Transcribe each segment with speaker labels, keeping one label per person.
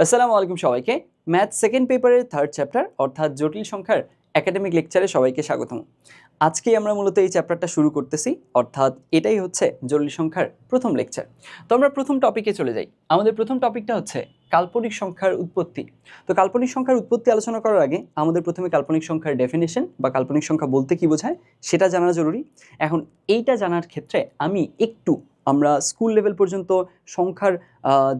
Speaker 1: আসসালামু আলাইকুম সবাইকে। ম্যাথ সেকেন্ড পেপারের থার্ড চ্যাপ্টার অর্থাৎ জটিল সংখ্যার একাডেমিক লেকচারে সবাইকে স্বাগতম। আজকে আমরা মূলত এই চ্যাপ্টারটা শুরু করতেছি, অর্থাৎ এটাই হচ্ছে জটিল সংখ্যার প্রথম লেকচার। তো আমরা প্রথম টপিকে চলে যাই। আমাদের প্রথম টপিকটা হচ্ছে কাল্পনিক সংখ্যার উৎপত্তি। তো কাল্পনিক সংখ্যার উৎপত্তি আলোচনা করার আগে আমাদের প্রথমে কাল্পনিক সংখ্যার ডেফিনেশন বা কাল্পনিক সংখ্যা বলতে কি বোঝায় সেটা জানা জরুরি। এখন এইটা জানার ক্ষেত্রে আমরা স্কুল লেভেল পর্যন্ত সংখ্যার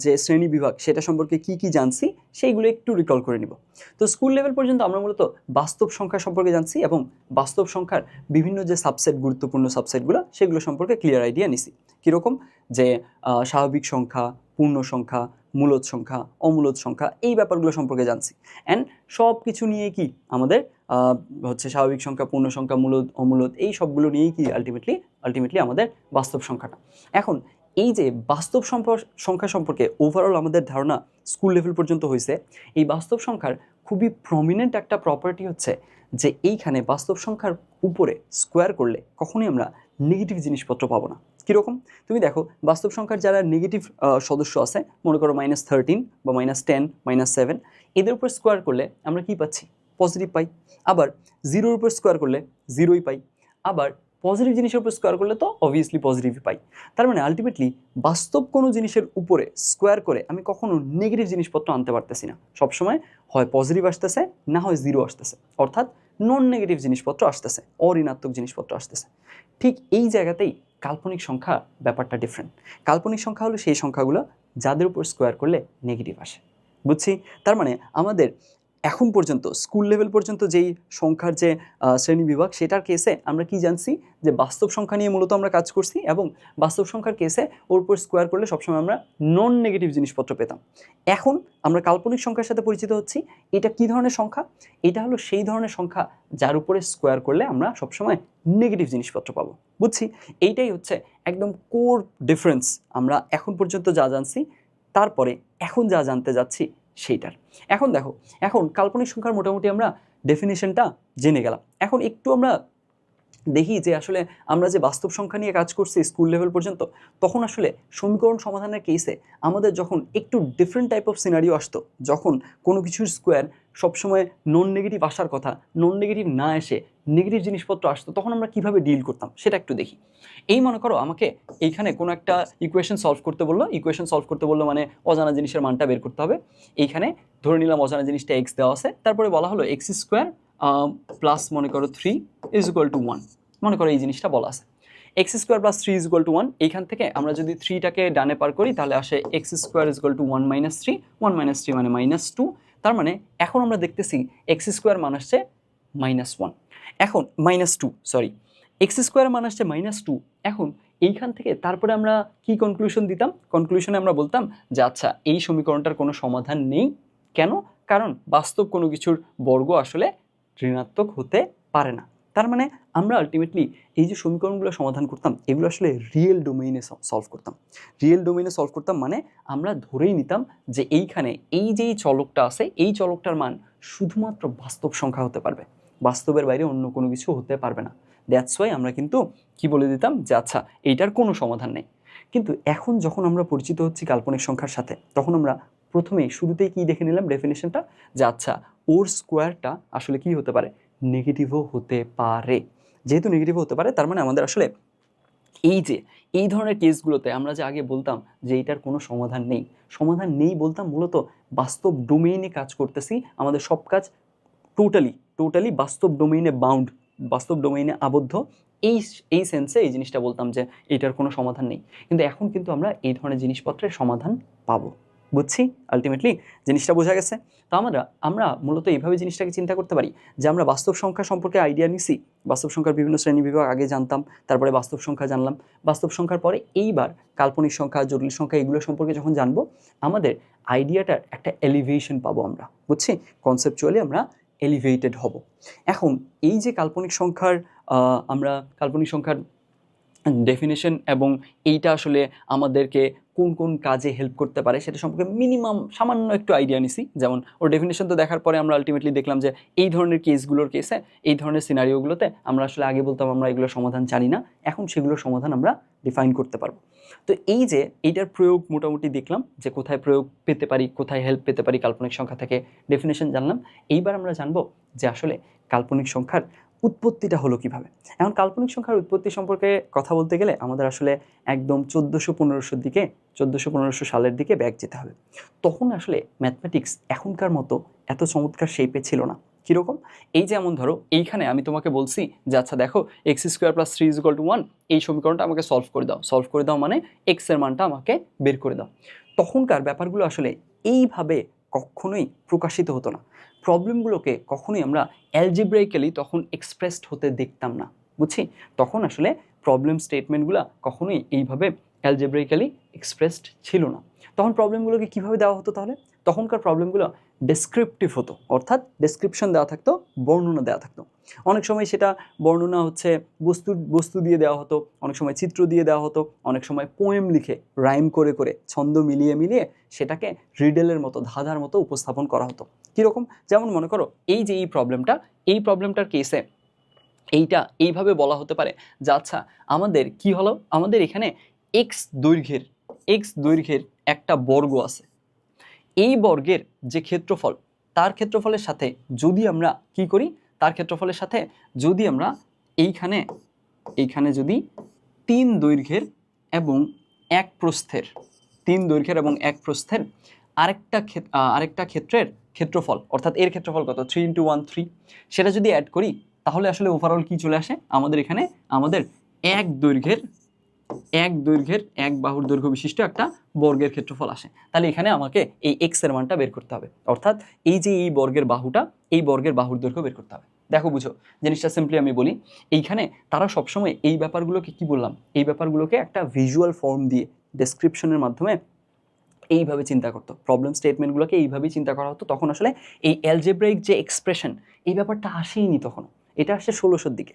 Speaker 1: যে শ্রেণী বিভাগ সেটা সম্পর্কে কি কি জানছি সেইগুলো একটু রিকল করে নিব। তো স্কুল লেভেল পর্যন্ত আমরা মূলত বাস্তব সংখ্যা সম্পর্কে জানছি এবং বাস্তব সংখ্যার বিভিন্ন যে সাবসেট, গুরুত্বপূর্ণ সাবসেটগুলো সেগুলো সম্পর্কে ক্লিয়ার আইডিয়া নিছি। কীরকম যে স্বাভাবিক সংখ্যা, পূর্ণ সংখ্যা, মূলদ সংখ্যা, অমূলদ সংখ্যা, এই ব্যাপারগুলো সম্পর্কে জানছি। অ্যান্ড সব কিছু নিয়ে কি আমাদের হচ্ছে স্বাভাবিক সংখ্যা, পূর্ণ সংখ্যা, মূলদ, অমূলদ, এই সবগুলো নিয়েই কি আলটিমেটলি আমাদের বাস্তব সংখ্যাটা। এখন এই যে বাস্তব সংখ্যা সম্পর্কে ওভারঅল আমাদের ধারণা স্কুল লেভেল পর্যন্ত হয়েছে, এই বাস্তব সংখ্যার খুবই প্রমিনেন্ট একটা প্রপার্টি হচ্ছে যে এইখানে বাস্তব সংখ্যার উপরে স্কোয়ার করলে কখনোই আমরা নেগেটিভ জিনিসপত্র পাবো না। কীরকম? তুমি দেখো, বাস্তব সংখ্যার যারা নেগেটিভ সদস্য আছে, মনে করো -13 বা -10, -7, এদের উপর স্কোয়ার করলে আমরা কি পাচ্ছি? পজিটিভ পাই। আবার জিরোর উপর স্কোয়ার করলে জিরোই পাই। আবার পজিটিভ জিনিসের উপর স্কোয়ার করলে তো অবভিয়াসলি পজিটিভই পাই। তার মানে আলটিমেটলি বাস্তব কোনো জিনিসের উপরে স্কোয়ার করে আমি কখনো নেগেটিভ জিনিসপত্র আনতে পারতেছি না। সবসময় হয় পজিটিভ আসতেছে, না হয় জিরো আসতেছে, অর্থাৎ নন নেগেটিভ জিনিসপত্র আসতেছে, অঋণাত্মক জিনিসপত্র আসতেছে। ঠিক এই জায়গাতেই কাল্পনিক সংখ্যা ব্যাপারটা ডিফারেন্ট। কাল্পনিক সংখ্যা হলো সেই সংখ্যাগুলো যাদের উপর স্কোয়ার করলে নেগেটিভ আসে। বুঝছি? তার মানে আমাদের এখন পর্যন্ত স্কুল লেভেল পর্যন্ত যেই সংখ্যার যে শ্রেণী বিভাগ সেটার কেসে আমরা কি জানছি যে বাস্তব সংখ্যা নিয়ে মূলত আমরা কাজ করছি, এবং বাস্তব সংখ্যার কেসে ওর উপর স্কোয়ার করলে সবসময় আমরা নন নেগেটিভ জিনিসপত্র পেতাম। এখন আমরা কাল্পনিক সংখ্যার সাথে পরিচিত হচ্ছি। এটা কি ধরনের সংখ্যা? এটা হলো সেই ধরনের সংখ্যা যার উপরে স্কোয়ার করলে আমরা সবসময় নেগেটিভ জিনিসপত্র পাবো। বুঝছি? এইটাই হচ্ছে একদম কোর ডিফারেন্স আমরা এখন পর্যন্ত যা জানছি তারপরে এখন যা জানতে যাচ্ছি সেইটার। এখন দেখো, এখন কাল্পনিক সংখ্যার মোটামুটি আমরা ডেফিনেশনটা জেনে গেলাম। এখন একটু আমরা দেখি যে আসলে আমরা যে বাস্তব সংখ্যা নিয়ে কাজ করছি স্কুল লেভেল পর্যন্ত, তখন আসলে সমীকরণ সমাধানের কেসে আমাদের যখন একটু ডিফারেন্ট টাইপ অফ সিনারিও আসতো, যখন কোনো কিছুর স্কোয়ার সবসময় নন নেগেটিভ আসার কথা, নন নেগেটিভ না এসে নেগেটিভ জিনিসপত্র আসতো, তখন আমরা কিভাবে ডিল করতাম সেটা একটু দেখি। এই মনে করো আমাকে এইখানে কোনো একটা ইকুয়েশন সলভ করতে বললো, মানে অজানা জিনিসের মানটা বের করতে হবে। এইখানে ধরে নিলাম অজানা জিনিসটা এক্স দেওয়া আছে, তারপরে বলা হলো এক্স স্কোয়ার প্লাস মনে করো 3 ইজ ইকুয়াল টু 1। মনে করো এই জিনিসটা বলা আছে, x square plus 3 is equal two 1। এইখান থেকে আমরা যদি 3টাকে ডানে পার করি তাহলে আসে x square is equal two 1 - 3, 1 - 3 মানে -2। তার মানে এখন আমরা দেখতেছি এক্স স্কোয়ার মান আসছে -1, এখন -2, সরি, এক্স স্কোয়ার মান আসছে -2। এখন এইখান থেকে তারপরে আমরা কি কনক্লুশন দিতাম? কনক্লুশনে আমরা বলতাম যে আচ্ছা, এই সমীকরণটার কোনো সমাধান নেই। কেন? কারণ বাস্তব কোনো কিছুর বর্গ আসলে ঋণাত্মক হতে পারে না। তার মানে আমরা আলটিমেটলি এই যে সমীকরণগুলো সমাধান করতাম এগুলো আসলে রিয়েল ডোমেইনে সলভ করতাম। রিয়েল ডোমেইনে সলভ করতাম মানে আমরা ধরেই নিতাম যে এইখানে এই যেই চলকটা আছে এই চলকটার মান শুধুমাত্র বাস্তব সংখ্যা হতে পারবে, বাস্তবের বাইরে অন্য কোনো কিছু হতে পারবে না। দ্যাটস ওয়াই আমরা কিন্তু কি বলে দিতাম যে আচ্ছা, এইটার কোনো সমাধান নেই। কিন্তু এখন যখন আমরা পরিচিত হচ্ছি কাল্পনিক সংখ্যার সাথে, তখন আমরা প্রথমেই শুরুতেই কি দেখে নিলাম ডেফিনেশনটা, যে আচ্ছা ওর স্কোয়ারটা আসলে কি হতে পারে? নেগেটিভও হতে পারে। যেহেতু নেগেটিভও হতে পারে, তার মানে আমাদের আসলে এই ধরনের কেসগুলোতে আমরা যে আগে বলতাম যে এইটার কোনো সমাধান নেই বলতাম, মূলত বাস্তব ডোমেইনে কাজ করতেছি। আমাদের সব কাজ টোটালি বাস্তব ডোমেইনে বাউন্ড, বাস্তব ডোমেইনে আবদ্ধ। এই সেন্সে এই জিনিসটা বলতাম যে এইটার কোনো সমাধান নেই। কিন্তু এখন কিন্তু আমরা এই ধরনের জিনিসপত্রের সমাধান পাবো। বুঝছি? আলটিমেটলি জিনিসটা বোঝা গেছে? তো আমরা মূলত এইভাবে জিনিসটাকে চিন্তা করতে পারি যে আমরা বাস্তব সংখ্যা সম্পর্কে আইডিয়া নিছি, বাস্তব সংখ্যার বিভিন্ন শ্রেণী বিভাগ আগে জানতাম, তারপরে বাস্তব সংখ্যা জানলাম। বাস্তব সংখ্যার পরে এইবার কাল্পনিক সংখ্যা, জটিল সংখ্যা, এগুলো সম্পর্কে যখন জানবো আমাদের আইডিয়াটার একটা এলিভেশন পাবো আমরা। বুঝছি? কনসেপচুয়ালি আমরা এলিভেটেড হব। এখন এই যে কাল্পনিক সংখ্যার ডেফিনেশন এবং এইটা আসলে আমাদেরকে কোন কোন কাজে হেল্প করতে পারে সেটা সম্পর্কে মিনিমাম সামান্য একটু আইডিয়া নিছি। যেমন ওর ডেফিনেশন তো দেখার পরে আমরা আলটিমেটলি দেখলাম যে এই ধরনের কেসে, এই ধরনের সিনারিওগুলোতে আমরা আসলে আগে বলতাম আমরা এগুলোর সমাধান জানি না, এখন সেগুলোর সমাধান আমরা ডিফাইন করতে পারবো। তো এই যে এইটার প্রয়োগ মোটামুটি দেখলাম যে কোথায় প্রয়োগ পেতে পারি, কোথায় হেল্প পেতে পারি, কাল্পনিক সংখ্যা থেকে ডেফিনেশন জানলাম। এইবার আমরা জানবো যে আসলে কাল্পনিক সংখ্যার উৎপত্তিটা হলো কিভাবে। এখন কাল্পনিক সংখ্যার উৎপত্তি সম্পর্কে কথা বলতে গেলে আমাদের আসলে একদম 1400-1500 সালের দিকে ব্যাক যেতে হবে। তখন আসলে ম্যাথমেটিক্স এখনকার মতো এত চমৎকার শেপে ছিল না। কীরকম? এই যেমন ধরো এইখানে আমি তোমাকে বলছি যে আচ্ছা দেখো x² + 3 = 1, এই সমীকরণটা আমাকে সলভ করে দাও মানে x এর মানটা আমাকে বের করে দাও। তখনকার ব্যাপারগুলো আসলে এইভাবে কখনোই প্রকাশিত হতো না। প্রবলেমগুলোকে কখনোই আমরা অ্যালজেব্রাইক্যালি তখন এক্সপ্রেসড হতে দেখতাম না, বুঝছি? তখন আসলে প্রবলেম স্টেটমেন্টগুলো কখনোই এইভাবে অ্যালজেব্রাইক্যালি এক্সপ্রেসড ছিল না। তখন প্রবলেমগুলোকে কীভাবে দেওয়া হতো তাহলে? তখনকার প্রবলেমগুলো ডেসক্রিপটিভ হতো, অর্থাৎ ডেসক্রিপশন দেওয়া থাকতো, বর্ণনা দেওয়া থাকতো। অনেক সময় সেটা বর্ণনা হচ্ছে বস্তু দিয়ে দেওয়া হতো, অনেক সময় চিত্র দিয়ে দেওয়া হতো, অনেক সময় পোয়েম লিখে রাইম করে করে ছন্দ মিলিয়ে মিলিয়ে সেটাকে রিডেলের মতো ধাঁধার মতো উপস্থাপন করা হতো। কীরকম? যেমন মনে করো এই যে এই প্রবলেমটার কেসে এইটা এইভাবে বলা হতে পারে যে আচ্ছা আমাদের কি হলো, আমাদের এখানে এক্স দৈর্ঘ্যের একটা বর্গ আছে। এই বর্গের যে ক্ষেত্রফল, তার ক্ষেত্রফলের সাথে যদি আমরা কি করি, তার ক্ষেত্রফলের সাথে যদি আমরা এইখানে যদি 3 দৈর্ঘ্যের এবং 1 প্রস্থের আরেকটা ক্ষেত্রের ক্ষেত্রফল, অর্থাৎ এর ক্ষেত্রফল কত, 3 × 1 3, সেটা যদি অ্যাড করি তাহলে আসলে ওভারঅল কি চলে আসে, আমাদের এখানে আমাদের এক দৈর্ঘ্যের এক বাহুর দৈর্ঘ্য বিশিষ্ট একটা বর্গের ক্ষেত্রফল আসে। তাহলে এখানে আমাকে এই এক্স এর মানটা বের করতে হবে, অর্থাৎ এই যে এই বর্গের বাহুর দৈর্ঘ্য বের করতে হবে। দেখো বুঝো জিনিসটা সিম্পলি আমি বলি, এইখানে তারা সবসময় এই ব্যাপারগুলোকে কি বললাম, এই ব্যাপারগুলোকে একটা ভিজুয়াল ফর্ম দিয়ে ডেসক্রিপশনের মাধ্যমে এইভাবে চিন্তা করতো। প্রবলেম স্টেটমেন্টগুলোকে এইভাবেই চিন্তা করা হতো। তখন আসলে এই অ্যালজেব্রাইক যে এক্সপ্রেশন, এই ব্যাপারটা আসেইনি তখন, এটা আসে 1600 দিকে।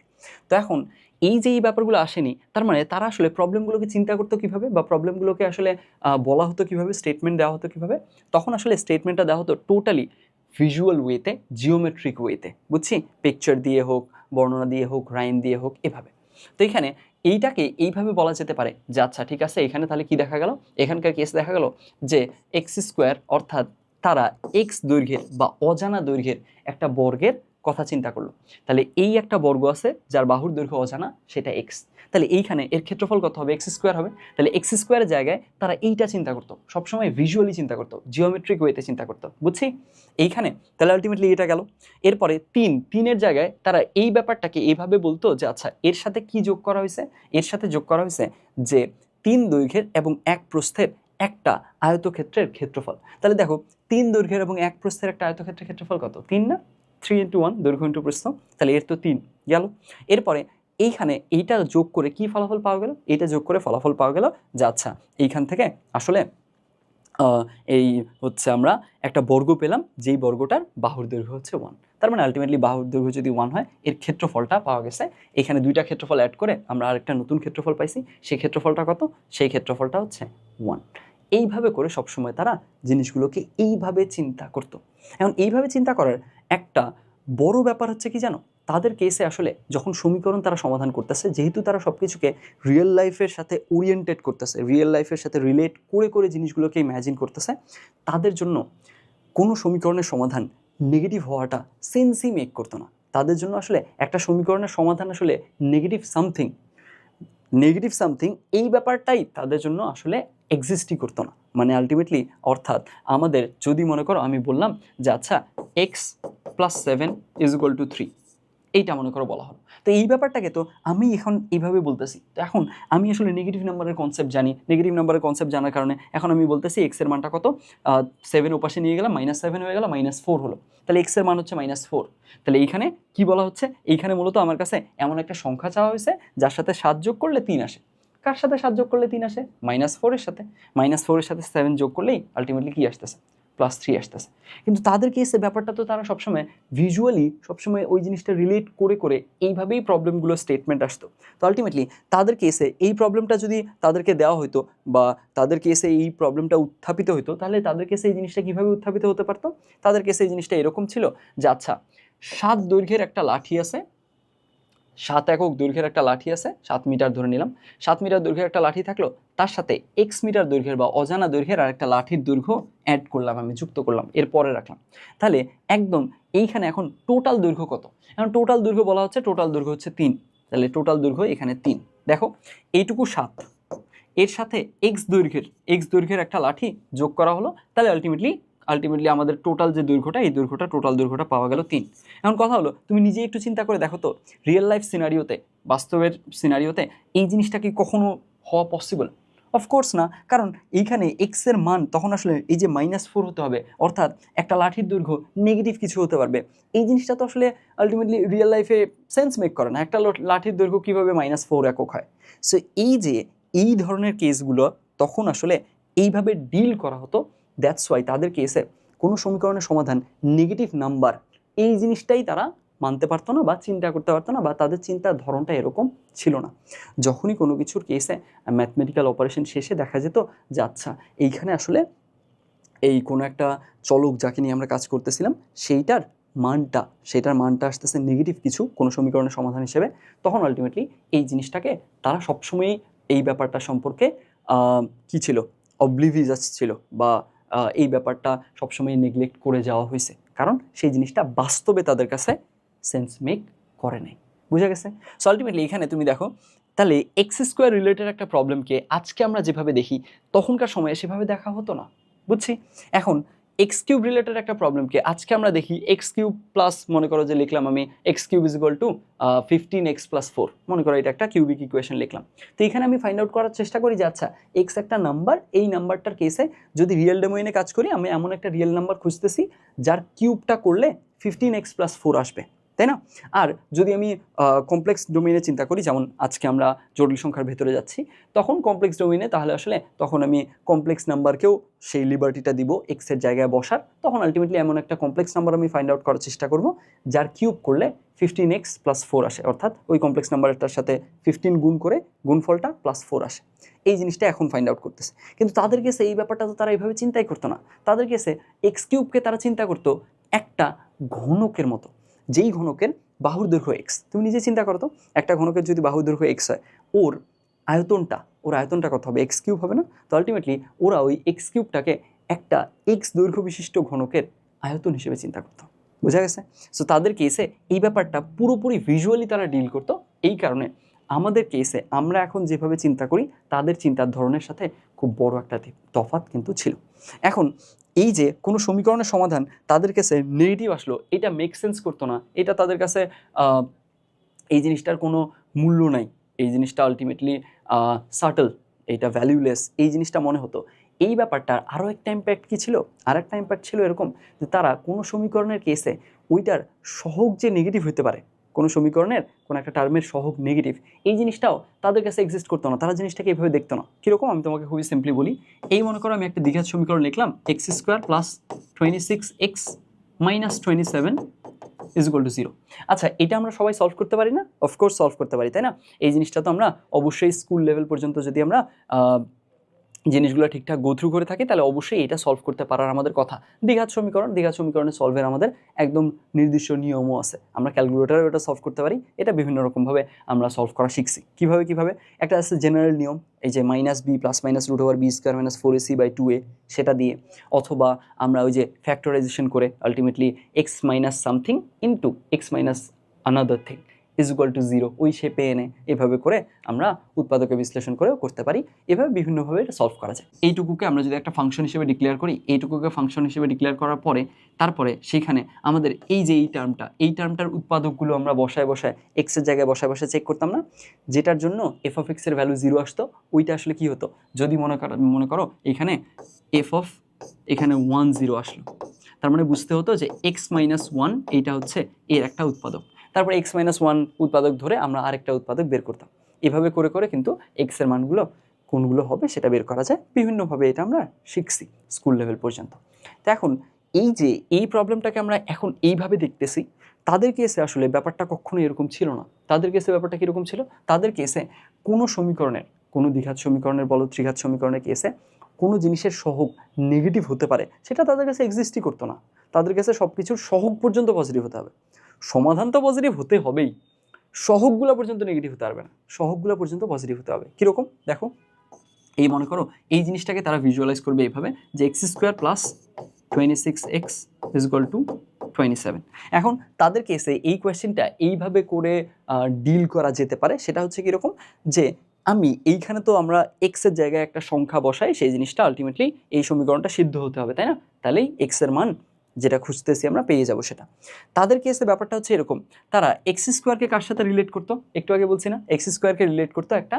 Speaker 1: তো এখন এই যে এই ব্যাপারগুলো আসেনি, তার মানে তারা আসলে প্রবলেমগুলোকে চিন্তা করতো কীভাবে, বা প্রবলেমগুলোকে আসলে বলা হতো কীভাবে, স্টেটমেন্ট দেওয়া হতো কীভাবে। তখন আসলে স্টেটমেন্টটা দেওয়া হতো টোটালি ভিজুয়াল ওয়েতে, জিওমেট্রিক ওয়েতে, বুঝছি? পিকচার দিয়ে হোক, বর্ণনা দিয়ে হোক, রাইম দিয়ে হোক, এভাবে। তো এখানে এইটাকে এইভাবে বলা যেতে পারে যে আচ্ছা ঠিক আছে, এখানে তাহলে কি দেখা গেল, এখানকার কেস দেখা গেল যে x², অর্থাৎ তারা x দৈর্ঘ্যের বা অজানা দৈর্ঘ্যের একটা বর্গের কথা চিন্তা করলো। তাহলে এই একটা বর্গ আছে যার বাহুর দৈর্ঘ্য অজানা, সেটা x। তাহলে এইখানে এর ক্ষেত্রফল কত হবে, x² হবে। তাহলে x² এর জায়গায় তারা এইটা চিন্তা করতো, সবসময় ভিজুয়ালি চিন্তা করতো, জিওমেট্রিক ওয়েতে চিন্তা করতো, বুঝছি? এইখানে তাহলে আলটিমেটলি এটা গেল। এরপরে 3-এর জায়গায় তারা এই ব্যাপারটাকে এইভাবে বলতো যে আচ্ছা এর সাথে কি যোগ করা হয়েছে, এর সাথে যোগ করা হয়েছে যে 3 দৈর্ঘ্যের এবং 1 প্রস্থের একটা আয়তক্ষেত্রের ক্ষেত্রফল। তাহলে দেখো 3 দৈর্ঘ্যের এবং 1 প্রস্থের একটা আয়তক্ষেত্রের ক্ষেত্রফল কত, 3 না? 3 × 1 দৈর্ঘ্য × প্রস্থ, তাহলে এর তো 3 গেল। এরপরে এইখানে এইটা যোগ করে কি ফলাফল পাওয়া গেল, এইটা যোগ করে ফলাফল পাওয়া গেল যে আচ্ছা এইখান থেকে আসলে এই হচ্ছে আমরা একটা বর্গ পেলাম, যেই বর্গটার বাহুর দৈর্ঘ্য হচ্ছে 1। তার মানে আলটিমেটলি বাহুর দৈর্ঘ্য যদি 1 হয়, এর ক্ষেত্রফলটা পাওয়া গেছে। এখানে 2টা ক্ষেত্রফল অ্যাড করে আমরা আরেকটা নতুন ক্ষেত্রফল পাইছি, সেই ক্ষেত্রফলটা কত, সেই ক্ষেত্রফলটা হচ্ছে 1। এইভাবে করে সবসময় তারা জিনিসগুলোকে এইভাবে চিন্তা করতো। এখন এইভাবে চিন্তা করার একটা বড় ব্যাপার হচ্ছে কি জানো, তাদের কেসে আসলে যখন সমীকরণ তারা সমাধান করতেছে, যেহেতু তারা সব কিছুকে রিয়েল লাইফের সাথে ওরিয়েন্টেড করতেছে, রিয়েল লাইফের সাথে রিলেট করে করে জিনিসগুলোকে ইম্যাজিন করতেছে, তাদের জন্য কোনো সমীকরণের সমাধান নেগেটিভ হওয়াটা সেন্সই মেক করতো না। তাদের জন্য আসলে একটা সমীকরণের সমাধান আসলে নেগেটিভ সামথিং এই ব্যাপারটাই তাদের জন্য আসলে এক্সিস্টই করতো না। মানে আলটিমেটলি অর্থাৎ আমাদের যদি মনে করো আমি বললাম যে আচ্ছা x + 7 = 3, এইটা মনে করো বলা হলো, তো এই ব্যাপারটাকে তো আমি এখন এইভাবে বলতেছি। তো এখন আমি আসলে নেগেটিভ নাম্বারের কনসেপ্ট জানি, নেগেটিভ নাম্বারের কনসেপ্ট জানার কারণে এখন আমি বলতেছি এক্স এর মানটা কত, 7 ওপাশে নিয়ে গেলাম, -7 হয়ে গেল, -4 হলো। তাহলে এক্স এর মান হচ্ছে -4। তাহলে এইখানে কি বলা হচ্ছে, এইখানে মূলত আমার কাছে এমন একটা সংখ্যা চাওয়া হয়েছে যার সাথে 7 যোগ করলে 3 আসে। কার সাথে 7 যোগ করলে 3 আসে, -4 এর সাথে। -4 এর সাথে 7 যোগ করলেই আলটিমেটলি কি আসতেছে, +3 আসতেছে। কিন্তু তাদের কেসে ব্যাপারটা তো তারা সবসময় ভিজুয়ালি সবসময় ওই জিনিসটা রিলেট করে করে এইভাবেই প্রবলেমগুলো স্টেটমেন্ট আসতো। তো আলটিমেটলি তাদের কেসে এই প্রবলেমটা যদি তাদেরকে দেওয়া হতো বা তাদের কেসে এই প্রবলেমটা উত্থাপিত হতো, তাহলে তাদের কেসে এই জিনিসটা কীভাবে উত্থাপিত হতে পারতো, তাদের কেসে এই জিনিসটা এরকম ছিল যে আচ্ছা 7 দৈর্ঘ্যের একটা লাঠি আছে, 7 একক দৈর্ঘ্যের একটা লাঠি আছে, 7 মিটার ধরে নিলাম, 7 মিটার দৈর্ঘ্যের একটা লাঠি থাকলো, তার সাথে x মিটার দৈর্ঘ্যের বা অজানা দৈর্ঘ্যের আর একটা লাঠির দৈর্ঘ্য অ্যাড করলাম, আমি যুক্ত করলাম, এরপরে রাখলাম। তাহলে একদম এইখানে এখন টোটাল দৈর্ঘ্য কত? এখন টোটাল দৈর্ঘ্য বলা হচ্ছে, টোটাল দৈর্ঘ্য হচ্ছে 3। তাহলে টোটাল দৈর্ঘ্য এখানে 3। দেখো এইটুকু 7, এর সাথে এক্স দৈর্ঘ্যের একটা লাঠি যোগ করা হলো, তাহলে আলটিমেটলি আমাদের টোটাল যে দৈর্ঘ্যটা, এই দৈর্ঘ্যটা টোটাল দৈর্ঘ্যটা পাওয়া গেল 3। এখন কথা হলো, তুমি নিজে একটু চিন্তা করে দেখো তো, রিয়েল লাইফ সিনারিওতে, বাস্তবের সিনারিওতে এই জিনিসটা কি কখনো হওয়া পসিবল? অফকোর্স না, কারণ এইখানে এক্সের মান তখন আসলে এই যে -4 হতে হবে, অর্থাৎ একটা লাঠির দৈর্ঘ্য নেগেটিভ কিছু হতে পারবে। এই জিনিসটা তো আসলে আলটিমেটলি রিয়েল লাইফে সেন্স মেক করে না, একটা লাঠির দৈর্ঘ্য কীভাবে -4 একক হয়। সো এই ধরনের কেসগুলো তখন আসলে এইভাবে ডিল করা হতো। দ্যাটস ওয়াই তাদের কেসে কোনো সমীকরণের সমাধান নেগেটিভ নাম্বার, এই জিনিসটাই তারা মানতে পারতো না বা চিন্তা করতে পারতো না, বা তাদের চিন্তার ধরনটা এরকম ছিল না। যখনই কোনো কিছুর কেসে ম্যাথমেটিক্যাল অপারেশন শেষে দেখা যেত যে আচ্ছা এইখানে আসলে এই কোনো একটা চলক যাকে নিয়ে আমরা কাজ করতেছিলাম সেইটার মানটা আসতেছে নেগেটিভ কিছু কোনো সমীকরণের সমাধান হিসেবে, তখন আলটিমেটলি এই জিনিসটাকে তারা সবসময়ই এই ব্যাপারটা সম্পর্কে কি ছিল, অবলিভিয়াস ছিল, বা এই ব্যাপারটা সবসময় নেগলেক্ট করে যাওয়া হয়েছে, কারণ সেই জিনিসটা বাস্তবে তাদের কাছে সেন্স মেক করে নাই। বুঝা গেছে? সো আলটিমেটলি এখানে তুমি দেখো, তাহলে x² রিলেটেড একটা প্রবলেমকে আজকে আমরা যেভাবে দেখি তখনকার সময়ে সেভাবে দেখা হতো না। বুঝছি? এখন x³ রিলেটেড একটা প্রবলেমকে আজকে আমরা দেখি x³ প্লাস, মনে করো যে লিখলাম আমি x³ = 15x + 4, মনে করো এটা একটা কিউবিক ইকুয়েশন লিখলাম। তো এখানে আমি ফাইন্ড আউট করার চেষ্টা করি যে আচ্ছা x একটা নাম্বার, এই নাম্বারটার কেসে যদি রিয়েল ডোমেইনে কাজ করি, আমি এমন একটা রিয়েল নাম্বার খুঁজতেছি যার কিউবটা করলে 15x + 4 আসবে, তাই না? আর যদি আমি কমপ্লেক্স ডোমেইনে চিন্তা করি, যেমন আজকে আমরা জটিল সংখ্যার ভেতরে যাচ্ছি, তখন কমপ্লেক্স ডোমেইনে তাহলে আসলে তখন আমি কমপ্লেক্স নাম্বারকেও সেই লিবার্টিটা দিব এক্সের জায়গায় বসার, তখন আলটিমেটলি এমন একটা কমপ্লেক্স নাম্বার আমি ফাইন্ড আউট করার চেষ্টা করব যার কিউব করলে 15x + 4 আসে, অর্থাৎ ওই কমপ্লেক্স নাম্বারটার সাথে 15 গুণ করে গুণফলটা +4 আসে। এই জিনিসটা এখন ফাইন্ড আউট করতেছে, কিন্তু তাদের কাছে এই ব্যাপারটা তো তারা এইভাবে চিন্তাই করতো না। তাদের কাছে x³ তারা চিন্তা করতো একটা ঘনকের মতো, যেই ঘনকের বাহুর দৈর্ঘ্য x। তুমি নিজে চিন্তা করো তো, একটা ঘনকের যদি বাহুর দৈর্ঘ্য x হয়, ওর আয়তনটা কত হবে? x³ হবে না? তো আলটিমেটলি ওরা ওই x³ একটা x দৈর্ঘ্য বিশিষ্ট ঘনকের আয়তন হিসেবে চিন্তা করতো। বোঝা গেছে? সো তাদের কেসে এই ব্যাপারটা পুরোপুরি ভিজুয়ালি তারা ডিল করতো। এই কারণে আমাদের কেসে আমরা এখন যেভাবে চিন্তা করি, তাদের চিন্তার ধরনের সাথে খুব বড় একটা তফাৎ কিন্তু ছিল। এখন এই যে কোনো সমীকরণের সমাধান তাদের কাছে নেগেটিভ আসলো, এটা মেক সেন্স করতো না, এটা তাদের কাছে এই জিনিসটার কোনো মূল্য নাই, এই জিনিসটা আলটিমেটলি সাটল, এটা ভ্যালুলেস, এই জিনিসটা মনে হতো। এই ব্যাপারটার আরও একটা ইম্প্যাক্ট কী ছিল? আর একটা ইম্প্যাক্ট ছিল এরকম যে তারা কোনো সমীকরণের কেসে ওইটার সহগ যে নেগেটিভ হতে পারে, কোনো সমীকরণের কোনো একটা টার্মের সহগ নেগেটিভ, এই জিনিসটাও তাদের কাছে এক্সিস্ট করতো না, তারা জিনিসটাকে এইভাবে দেখতো না। কীরকম? আমি তোমাকে খুবই সিম্পলি বলি। এই মনে করো আমি একটা দ্বিঘাত সমীকরণ লিখলাম, x² + 26x - 27 = 0। আচ্ছা, এটা আমরা সবাই সলভ করতে পারি না? অফকোর্স সলভ করতে পারি, তাই না? এই জিনিসটা তো আমরা অবশ্যই স্কুল লেভেল পর্যন্ত যদি আমরা জিনিসগুলো ঠিকঠাক গো থ্রু করে থাকি, তাহলে অবশ্যই এটা সলভ করতে পারার আমাদের কথা। দ্বিঘাত সমীকরণে সলভের আমাদের একদম নির্দিষ্ট নিয়মও আছে। আমরা ক্যালকুলেটরে এটা সলভ করতে পারি, এটা বিভিন্ন রকমভাবে আমরা সলভ করা শিখছি। কীভাবে? একটা আছে জেনারেল নিয়ম, এই যে -b ± √b² - 4ac/2a, সেটা দিয়ে, অথবা আমরা ওই যে ফ্যাক্টরাইজেশন করে ultimately x minus something into x minus another thing = 0, ওই শেপে এনে এভাবে করে আমরা উৎপাদকে বিশ্লেষণ করেও করতে পারি। এভাবে বিভিন্নভাবে এটা সলভ করা যায়। এইটুকুকে আমরা যদি একটা ফাংশন হিসেবে ডিক্লেয়ার করি, এইটুকুকে ফাংশন হিসেবে ডিক্লেয়ার করার পরে তারপরে সেইখানে আমাদের এই যে এই টার্মটার উৎপাদকগুলো আমরা বসায় এক্সের জায়গায় বসায় চেক করতাম না, যেটার জন্য f(x) এর ভ্যালু 0 আসতো, ওইটা আসলে কি হতো? যদি মনে করো এখানে এখানে 1 0 আসলো, তার মানে বুঝতে হতো যে x - 1 এইটা হচ্ছে এর একটা উৎপাদক, তারপর x - 1 উৎপাদক ধরে আমরা আরেকটা উৎপাদক বের করতাম। এভাবে করে কিন্তু x এর মানগুলো কোনগুলো হবে সেটা বের করা যায়। বিভিন্নভাবে এটা আমরা শিখছি স্কুল লেভেল পর্যন্ত। তো এখন এই যে এই প্রবলেমটাকে আমরা এখন এইভাবে দেখতেছি, তাদের কেসে আসলে ব্যাপারটা কখনো এরকম ছিল না। তাদের কেসে ব্যাপারটা কীরকম ছিল? তাদের কেসে কোনো সমীকরণের, কোনো দ্বিঘাত সমীকরণের বলো ত্রিঘাত সমীকরণের কেসে কোনো জিনিসের সহগ নেগেটিভ হতে পারে, সেটা তাদের কাছে এক্সিস্টই করতো না। তাদের কাছে সব কিছুর সহগ পর্যন্ত পজিটিভ হতে হবে, সমাধান তো পজিটিভ হতে হবেই, সহগগুলো পর্যন্ত নেগেটিভ হতে পারবে না, সহগগুলো পর্যন্ত পজিটিভ হতে হবে। কীরকম দেখো, এই মনে করো এই জিনিসটাকে তারা ভিজুয়ালাইজ করবে এইভাবে যে x square plus 26x is equal two 27। এখন তাদের কেসে এই কোয়েশ্চেনটা এইভাবে করে ডিল করা যেতে পারে। সেটা হচ্ছে কীরকম, যে আমি এইখানে তো আমরা এক্সের জায়গায় একটা সংখ্যা বসাই, সেই জিনিসটা আলটিমেটলি এই সমীকরণটা সিদ্ধ হতে হবে, তাই না? তাহলেই এক্সের মান যেটা খুঁজতেছি আমরা পেয়ে যাব সেটা। তাদের কেসে ব্যাপারটা হচ্ছে এরকম, তারা এক্স স্কোয়ারকে কার সাথে রিলেট করতো, একটু আগে বলছি না, এক্স স্কোয়ারকে রিলেট করতো একটা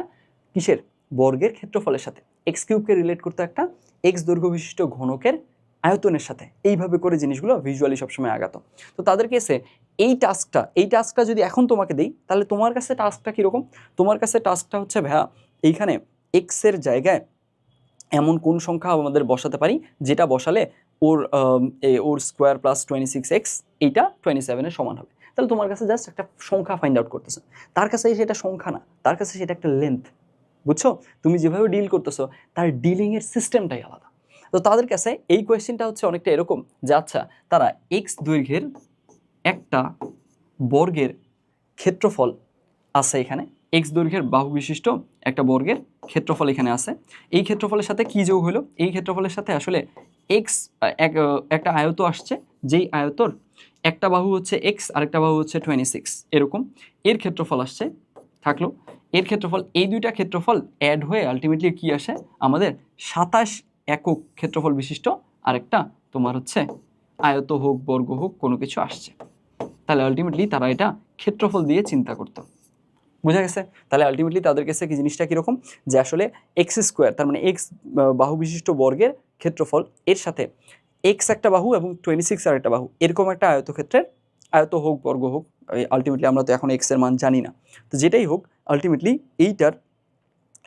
Speaker 1: কিসের, বর্গের ক্ষেত্রফলের সাথে। এক্স কিউবকে রিলেট করতো একটা এক্স দৈর্ঘ্য বিশিষ্ট ঘনকের আয়তনের সাথে। এইভাবে করে জিনিসগুলো ভিজুয়ালি সবসময় আগাতো। তো তাদের কেসে এই টাস্কটা যদি এখন তোমাকে দিই, তাহলে তোমার কাছে টাস্কটা কীরকম, তোমার কাছে টাস্কটা হচ্ছে ভাইয়া এইখানে এক্সের জায়গায় এমন কোন সংখ্যা আমাদের বসাতে পারি যেটা বসালে ওর স্কোয়ার প্লাস 26x এইটা 27-এর সমান হবে। তাহলে তোমার কাছে জাস্ট একটা সংখ্যা ফাইন্ড আউট করতেছে, তার কাছে সেটা সংখ্যা না, তার কাছে সেটা একটা লেন্থ। বুঝছো, তুমি যেভাবে ডিল করতেছো তার ডিলিংয়ের সিস্টেমটাই আলাদা। তো তাদের কাছে এই কোয়েশ্চেনটা হচ্ছে অনেকটা এরকম যে আচ্ছা, তারা এক্স দৈর্ঘ্যের একটা বর্গের ক্ষেত্রফল আছে এখানে, এক্স দৈর্ঘ্যের বাহু বিশিষ্ট একটা বর্গের ক্ষেত্রফল এখানে আছে। এই ক্ষেত্রফলের সাথে কি যোগ হলো, এই ক্ষেত্রফলের সাথে আসলে এক্স একটা আয়ত আসছে, যেই আয়তর একটা বাহু হচ্ছে এক্স আরেকটা বাহু হচ্ছে 26, এরকম এর ক্ষেত্রফল আসছে থাকলো। এর ক্ষেত্রফল, এই দুইটা ক্ষেত্রফল অ্যাড হয়ে আলটিমেটলি কি আসে আমাদের 27 একক ক্ষেত্রফল বিশিষ্ট আরেকটা তোমার হচ্ছে আয়ত হোক বর্গ হোক কোনো কিছু আসছে। তাহলে আলটিমেটলি তারা এটা ক্ষেত্রফল দিয়ে চিন্তা করতো। বোঝা গেছে? তাহলে আলটিমেটলি তাদের কাছে কি জিনিসটা কীরকম, যে আসলে এক্স স্কোয়ার তার মানে এক্স বাহু বিশিষ্ট বর্গের ক্ষেত্রফল, এর সাথে এক্স একটা বাহু এবং 26 আর একটা বাহু, এরকম একটা আয়তক্ষেত্রের আয়ত হোক বর্গ হোক, আলটিমেটলি আমরা তো এখন এক্সের মান জানি না, তো যেটাই হোক আলটিমেটলি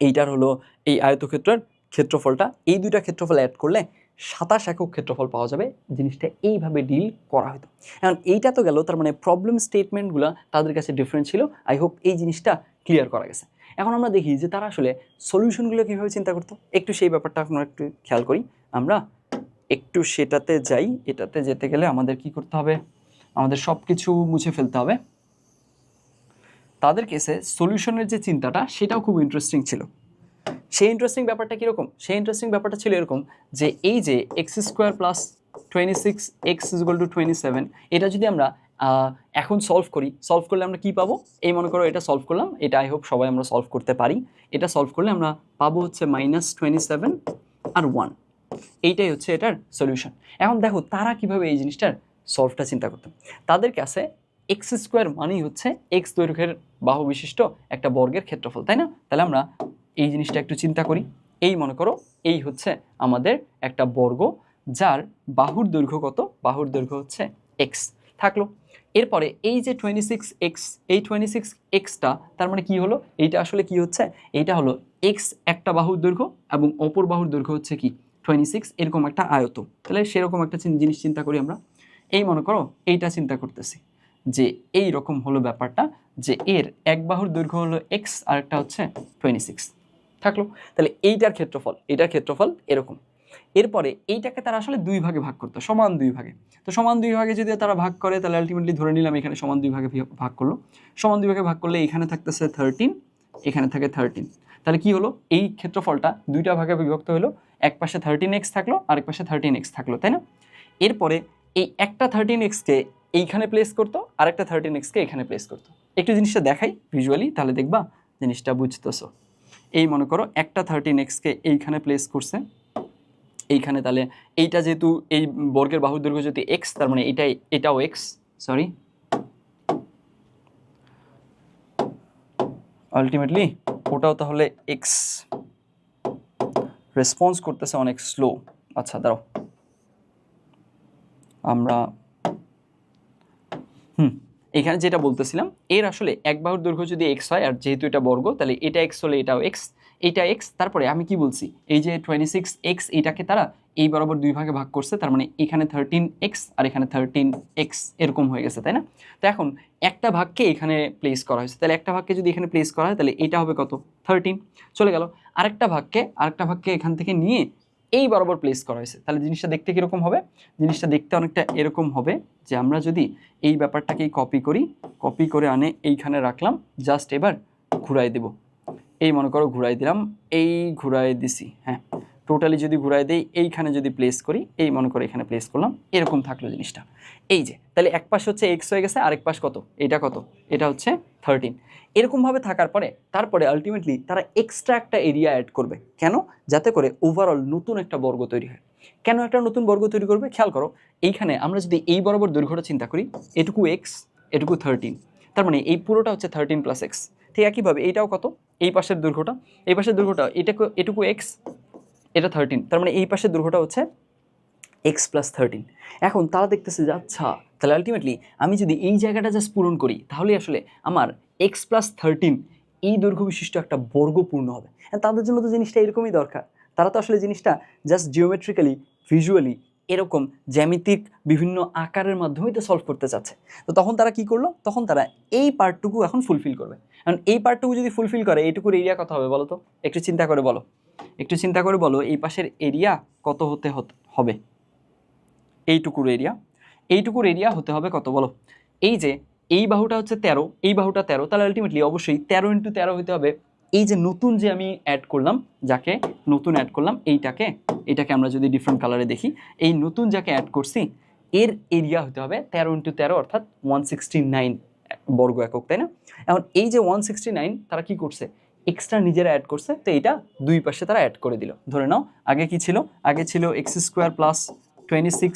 Speaker 1: এইটার হলো এই আয়তক্ষেত্রের ক্ষেত্রফলটা, এই দুইটা ক্ষেত্রফল অ্যাড করলে 27 একক ক্ষেত্রফল পাওয়া যাবে। জিনিসটা এইভাবে ডিল করা হতো। এখন এইটা তো গেল, তার মানে প্রবলেম স্টেটমেন্টগুলো তাদের কাছে ডিফারেন্ট ছিল। আই হোপ এই জিনিসটা ক্লিয়ার করা গেছে। এখন আমরা দেখি যে তারা আসলে সলিউশনগুলো কীভাবে চিন্তা করতো, একটু সেই ব্যাপারটা আমরা একটু খেয়াল করি। আমরা একটু সেটাতে যাই, এটাতে যেতে গেলে আমাদের কি করতে হবে, আমাদের সব কিছু মুছে ফেলতে হবে। তাদের কেসে সলিউশনের যে চিন্তাটা সেটাও খুব ইন্টারেস্টিং ছিল। সেই ইন্টারেস্টিং ব্যাপারটা কীরকম, সেই ইন্টারেস্টিং ব্যাপারটা ছিল এরকম যে এই যে x square plus 26x is equal two 27, এটা যদি আমরা এখন সলভ করলে আমরা কি পাবো, এই মনে করো এটা সলভ করলাম, এটা আই হোপ সবাই আমরা সলভ করতে পারি। এটা সলভ করলে আমরা পাবো হচ্ছে -27 আর 1, এইটাই হচ্ছে এটার সলিউশন। এখন দেখো তারা কিভাবে এই জিনিসটার সলভটা চিন্তা করতো। তাদের কাছে এক্স স্কোয়ার মানেই হচ্ছে এক্স দৈর্ঘ্যের বাহু বিশিষ্ট একটা বর্গের ক্ষেত্রফল, তাই না? তাহলে আমরা এই জিনিসটা একটু চিন্তা করি। এই মনে করো এই হচ্ছে আমাদের একটা বর্গ যার বাহুর দৈর্ঘ্য কত, বাহুর দৈর্ঘ্য হচ্ছে এক্স থাকলো। এরপরে এই যে 26x, এই 26xটা তার মানে কি হলো, এইটা আসলে কি হচ্ছে, এইটা হলো এক্স একটা বাহুর দৈর্ঘ্য এবং অপর বাহুর দৈর্ঘ্য হচ্ছে কি 26, এরকম একটা আয়ত। তাহলে সেরকম একটা জিনিস চিন্তা করি আমরা। এই মনে করো এইটা চিন্তা করতেছি যে এই রকম হলো ব্যাপারটা, যে এর এক বাহুর দৈর্ঘ্য হলো এক্স আর একটা হচ্ছে 26 থাকলো। তাহলে এইটার ক্ষেত্রফল এরকম। এরপরে এইটাকে তারা আসলে দুই ভাগে ভাগ করতো, সমান দুই ভাগে। তো সমান দুই ভাগে যদি তারা ভাগ করে তাহলে আলটিমেটলি ধরে নিলাম এখানে সমান দুই ভাগে ভাগ করলো। সমান দুই ভাগে ভাগ করলে এখানে থাকতেছে 13, এখানে থাকে 13। তাহলে কি হলো, এই ক্ষেত্রফলটা দুইটা ভাগে বিভক্ত হলো, এক পাশে 13x থাকলো আরেক পাশে 13x থাকলো, তাই না? এরপরে এই একটা 13x-কে এইখানে প্লেস করতো, আরেকটা 13x-কে এখানে প্লেস করতো। একটু জিনিসটা দেখাই ভিজুয়ালি, তাহলে দেখবা জিনিসটা বুঝতেছো। এই মনে করো একটা 13x-কে এইখানে প্লেস করছে এইখানে, তাহলে এইটা যেহেতু এই বর্গের বাহুর দৈর্ঘ্য যদি এক্স, তার মানে এটাও এক্স, সরি আলটিমেটলি ওটাও তাহলে এক্স। রেসপন্স করতেছে অনেক স্লো। আচ্ছা দাঁড়াও, আমরা এখানে যেটা বলতেছিলাম, এর আসলে এক বাহুর দৈর্ঘ্য যদি এক্স হয় আর যেহেতু এটা বর্গ, তাহলে এটা এক্স হলে এটাও এক্স, এইটা এক্স। তারপরে আমি কি বলছি, এই যে 26x এটাকে তারা এই বরাবর দুই ভাগে ভাগ করছে, তার মানে এখানে 13x আর এখানে 13x এরকম হয়ে গেছে, তাই না? তো এখন একটা ভাগকে এখানে প্লেস করা হয়েছে, তাহলে একটা ভাগকে যদি এখানে প্লেস করা হয় তাহলে এটা হবে কত, 13 চলে গেল। আরেকটা ভাগকে এখান থেকে নিয়ে এই বরাবর প্লেস করা হয়েছে, তাহলে জিনিসটা দেখতে কীরকম হবে? জিনিসটা দেখতে অনেকটা এরকম হবে যে আমরা যদি এই ব্যাপারটাকেই কপি করি, কপি করে আনে এইখানে রাখলাম, জাস্ট এবার ঘুরাই দেব, এই মনে করো ঘুরাই দিলাম, এই ঘুরাই দিছি, হ্যাঁ টোটালি যদি ঘুরাই দেই, এইখানে যদি প্লেস করি, এই মনে করো এখানে প্লেস করলাম, এরকম থাকলো জিনিসটা। এই যে তাহলে এক পাশ হচ্ছে এক্স হয়ে গেছে, আরেক পাশ কত? এটা কত? এটা হচ্ছে 13। এরকমভাবে থাকার পরে তারপরে আলটিমেটলি তারা এক্সট্রা একটা এরিয়া অ্যাড করবে, কেন? যাতে করে ওভারঅল নতুন একটা বর্গ তৈরি হয়। কেন একটা নতুন বর্গ তৈরি করবে? খেয়াল করো, এইখানে আমরা যদি এই বরাবর দৈর্ঘ্যটা চিন্তা করি, এটুকু এক্স, এটুকু 13, তার মানে এই পুরোটা হচ্ছে 13 প্লাস এক্স। ঠিক একইভাবে এইটাও কত? এই পাশের দৈর্ঘ্যটা, এই পাশের দৈর্ঘ্যটা এটুকু এক্স, এটা 13, তার মানে এই পাশের দৈর্ঘ্যটা হচ্ছে এক্স প্লাস 13। এখন তারা দেখতেছে যে আচ্ছা, তাহলে আলটিমেটলি আমি যদি এই জায়গাটা জাস্ট পূরণ করি, তাহলে আসলে আমার এক্স প্লাস 13 এই দৈর্ঘ্য বিশিষ্ট একটা বর্গ পূর্ণ হবে। তাদের জন্য তো জিনিসটা এরকমই দরকার। তারা তো আসলে জিনিসটা জাস্ট জিওমেট্রিক্যালি, ভিজুয়ালি এরকম জ্যামিতিক বিভিন্ন আকারের মাধ্যমেই তো সলভ করতে চাচ্ছে। তো তখন তারা কি করলো? তখন তারা এই পার্টটুকু এখন ফুলফিল করবে। কারণ এই পার্টটুকু যদি ফুলফিল করে, এইটুকুর এরিয়া কত হবে বলো তো? একটু চিন্তা করে বলো, একটু চিন্তা করে বলো, এই পাশের এরিয়া কত হতে হবে? এইটুকুর এরিয়া হতে হবে কত বলো? এই যে এই বাহুটা হচ্ছে 13, এই বাহুটা 13, তাহলে আলটিমেটলি অবশ্যই 13 × 13 হতে হবে। এই যে নতুন যে আমি অ্যাড করলাম, যাকে নতুন অ্যাড করলাম, এটাকে আমরা যদি ডিফারেন্ট কালারে দেখি, এই নতুন যাকে অ্যাড করছি এর এরিয়া হতে হবে 13 × 13 অর্থাৎ 169 বর্গ একক, তাই না? এখন এই যে 169 তারা কি করছে? এক্সট্রা নিজেরা অ্যাড করছে, তো এটা দুই পাশে তারা অ্যাড করে দিল। ধরে নাও আগে কি ছিল? আগে ছিল x² প্লাস 26x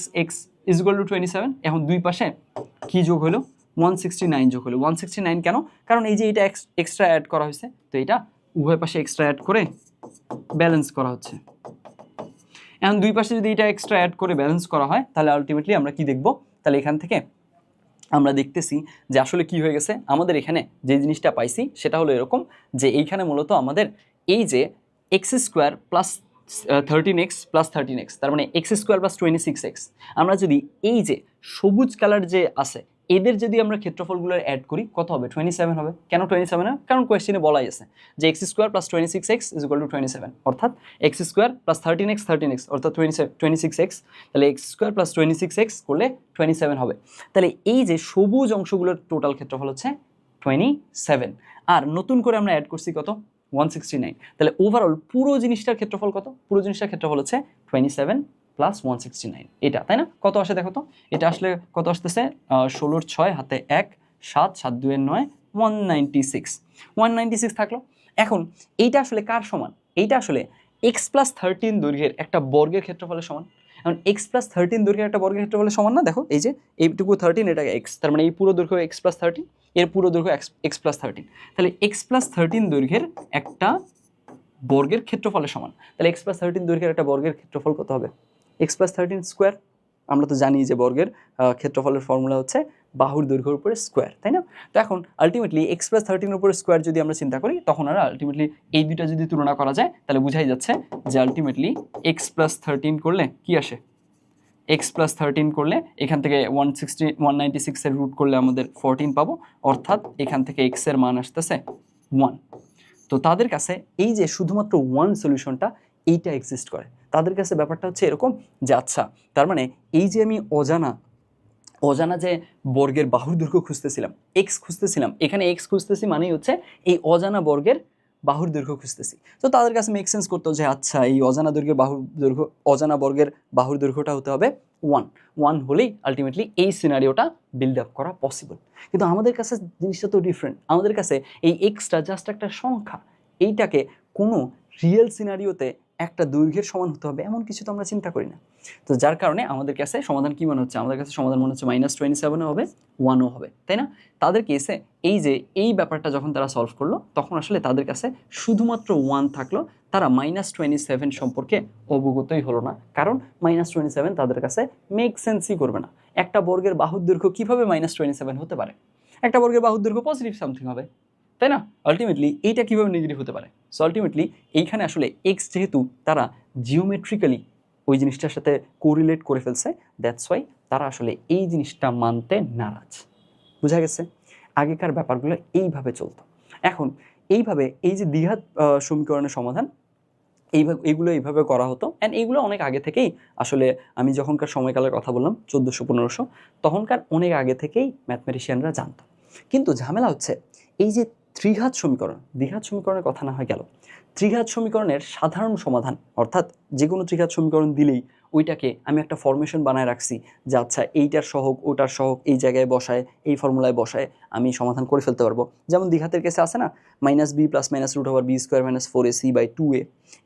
Speaker 1: = 27, এখন দুই পাশে কি যোগ হলো? 169 যোগ হলো। 169 কেন? কারণ এই যে এটা এক্সট্রা অ্যাড করা হয়েছে, তো এটা উভয় পাশে এক্সট্রা অ্যাড করে ব্যালেন্স করা হচ্ছে। এখন দুই পাশে যদি এটা এক্সট্রা অ্যাড করে ব্যালেন্স করা হয়, তাহলে আলটিমেটলি আমরা কি দেখব? তাহলে এখান থেকে আমরা দেখতেছি যে আসলে কি হয়ে গেছে, আমাদের এখানে যে জিনিসটা পাইছি সেটা হলো এরকম যে এইখানে মূলত আমাদের এই যে x² plus 13x plus 13x, তার মানে x² প্লাস 26x, আমরা যদি এই যে সবুজ কালার যে আছে এদের যদি আমরা ক্ষেত্রফলগুলো অ্যাড করি, কত হবে? 27 হবে। কেন 27 হবে? কারণ কোয়েশ্চেনে বলাই আছে যে x² প্লাস 26x = 27, অর্থাৎ x² প্লাস 13x অর্থাৎ 26x, তাহলে x² প্লাস 26x করলে 27 হবে। তাহলে এই যে সবুজ অংশগুলোর টোটাল ক্ষেত্রফল হচ্ছে 27, আর নতুন করে আমরা অ্যাড করছি কত? 169। তাহলে ওভারঅল পুরো জিনিসটার ক্ষেত্রফল কত? পুরো জিনিসটার ক্ষেত্রফল হচ্ছে 27 প্লাস 169, এটা, তাই না? কত আসে দেখো তো? এটা আসলে কত আসতেছে? 16 × 6 হাতে 1, 7, 7 2 9, 196 থাকলো। এখন এইটা আসলে কার সমান? এইটা আসলে x প্লাস 13 দৈর্ঘ্যের একটা বর্গের ক্ষেত্রফলের সমান। এখন x প্লাস 13 দৈর্ঘ্যের একটা বর্গের ক্ষেত্রফলের সমান না? দেখো এই যে এইটুকু 13, এটা x, তার মানে এই পুরো দৈর্ঘ্য x প্লাস 13, এর পুরো দৈর্ঘ্য x প্লাস 13, তাহলে x প্লাস 13 দৈর্ঘ্যের একটা বর্গের ক্ষেত্রফলের সমান। তাহলে x প্লাস 13 দৈর্ঘ্যের একটা বর্গের ক্ষেত্রফল কত হবে? x plus 13 square. আমরা তো জানি যে বর্গের ক্ষেত্রফলের ফর্মুলা হচ্ছে বাহুর দৈর্ঘ্যের উপরে স্কোয়ার, তাই না? তো এখন আলটিমেটলি x প্লাস 13 এর উপরে স্কোয়ার যদি আমরা চিন্তা করি, তখন আর আলটিমেটলি এই দুইটা যদি তুলনা করা যায়, তাহলে বোঝাই যাচ্ছে যে আলটিমেটলি x প্লাস 13 করলে কি আসে? x প্লাস 13 করলে এখান থেকে 196 এর রুট করলে আমাদের 14 পাবো, অর্থাৎ এখান থেকে x এর মান আসতেছে 1। তো তাদের কাছে এই যে শুধুমাত্র 1 সলিউশনটা এইটা এক্সিস্ট করে। তাদের কাছে ব্যাপারটা হচ্ছে এরকম যে আচ্ছা, তার মানে এই যে আমি অজানা যে বর্গের বাহুর দৈর্ঘ্য খুঁজতেছিলাম, x খুঁজতেছিলাম, এখানে x খুঁজতেছি মানেই হচ্ছে এই অজানা বর্গের বাহুর দৈর্ঘ্য খুঁজতেছি। তো তাদের কাছে মেক সেন্স করতো যে আচ্ছা, এই অজানা বর্গের বাহুর দৈর্ঘ্যটা হতে হবে 1 হলেই আলটিমেটলি এই সিনারিওটা বিল্ড আপ করা পসিবল। কিন্তু আমাদের কাছে জিনিসটা তো ডিফারেন্ট। আমাদের কাছে এই এক্সটা জাস্ট একটা সংখ্যা, এইটাকে কোনো রিয়েল সিনারিওতে একটা দৈর্ঘ্যের সমান হতে হবে এমন কিছু তো আমরা চিন্তা করি না। তো যার কারণে আমাদের কাছে সমাধান কি মনে হচ্ছে? আমাদের কাছে সমাধান মনে হচ্ছে -27 হবে, 1ও হবে, তাই না? তাদের কেসে এই যে এই ব্যাপারটা যখন তারা সলভ করলো, তখন আসলে তাদের কাছে শুধুমাত্র 1 থাকলো, তারা -27 সম্পর্কে অবগতই হলো না, কারণ -27 তাদের কাছে মেক সেন্সই করবে না। একটা বর্গের বাহুর দৈর্ঘ্য কীভাবে -27 হতে পারে? একটা বর্গের বাহুর দৈর্ঘ্য পজিটিভ সামথিং হবে, তাই না? আলটিমেটলি এইটা কীভাবে নেগেটিভ হতে পারে? সো আলটিমেটলি এইখানে আসলে এক্স যেহেতু তারা জিওমেট্রিক্যালি ওই জিনিসটার সাথে কোরিলেট করে ফেলছে, দ্যাটস ওয়াই তারা আসলে এই জিনিসটা মানতে নারাজ। বোঝা গেছে? আগেকার ব্যাপারগুলো এইভাবে চলতো। এখন এইভাবে এই যে দ্বিঘাত সমীকরণের সমাধান, এইভাবে করা হতো। অ্যান্ড এইগুলো অনেক আগে থেকেই আসলে, আমি যখনকার সময়কালের কথা বললাম 1400-1500, তখনকার অনেক আগে থেকেই ম্যাথমেটিশিয়ানরা জানতো। কিন্তু ঝামেলা হচ্ছে এই যে ত্রিঘাত সমীকরণ, দ্বিঘাত সমীকরণের কথা না হয় গেল, ত্রিঘাত সমীকরণের সাধারণ সমাধান, অর্থাৎ যে কোনো ত্রিঘাত সমীকরণ দিলেই ওইটাকে আমি একটা ফরমেশন বানায় রাখছি যে আচ্ছা এইটার সহগ ওটার সহগ এই জায়গায় বসায়, এই ফর্মুলায় বসায় আমি সমাধান করে ফেলতে পারবো। যেমন দ্বিঘাতের কেসে আছে না, -b + -√b² - 4ac/2a,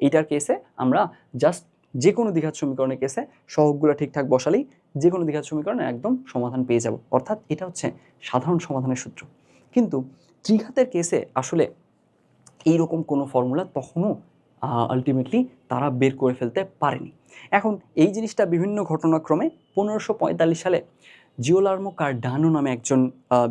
Speaker 1: এইটার কেসে আমরা জাস্ট যে কোনো দ্বিঘাত সমীকরণের কেসে সহগগুলো ঠিকঠাক বসালেই যে কোনো দ্বিঘাত সমীকরণের একদম সমাধান পেয়ে যাব, অর্থাৎ এটা হচ্ছে সাধারণ সমাধানের সূত্র। কিন্তু ত্রিঘাতের কেসে আসলে এইরকম কোনো ফর্মুলা তখনও আলটিমেটলি তারা বের করে ফেলতে পারেনি। এখন এই জিনিসটা বিভিন্ন ঘটনাক্রমে 1545 সালে জিওলার্মো কার্ডানো নামে একজন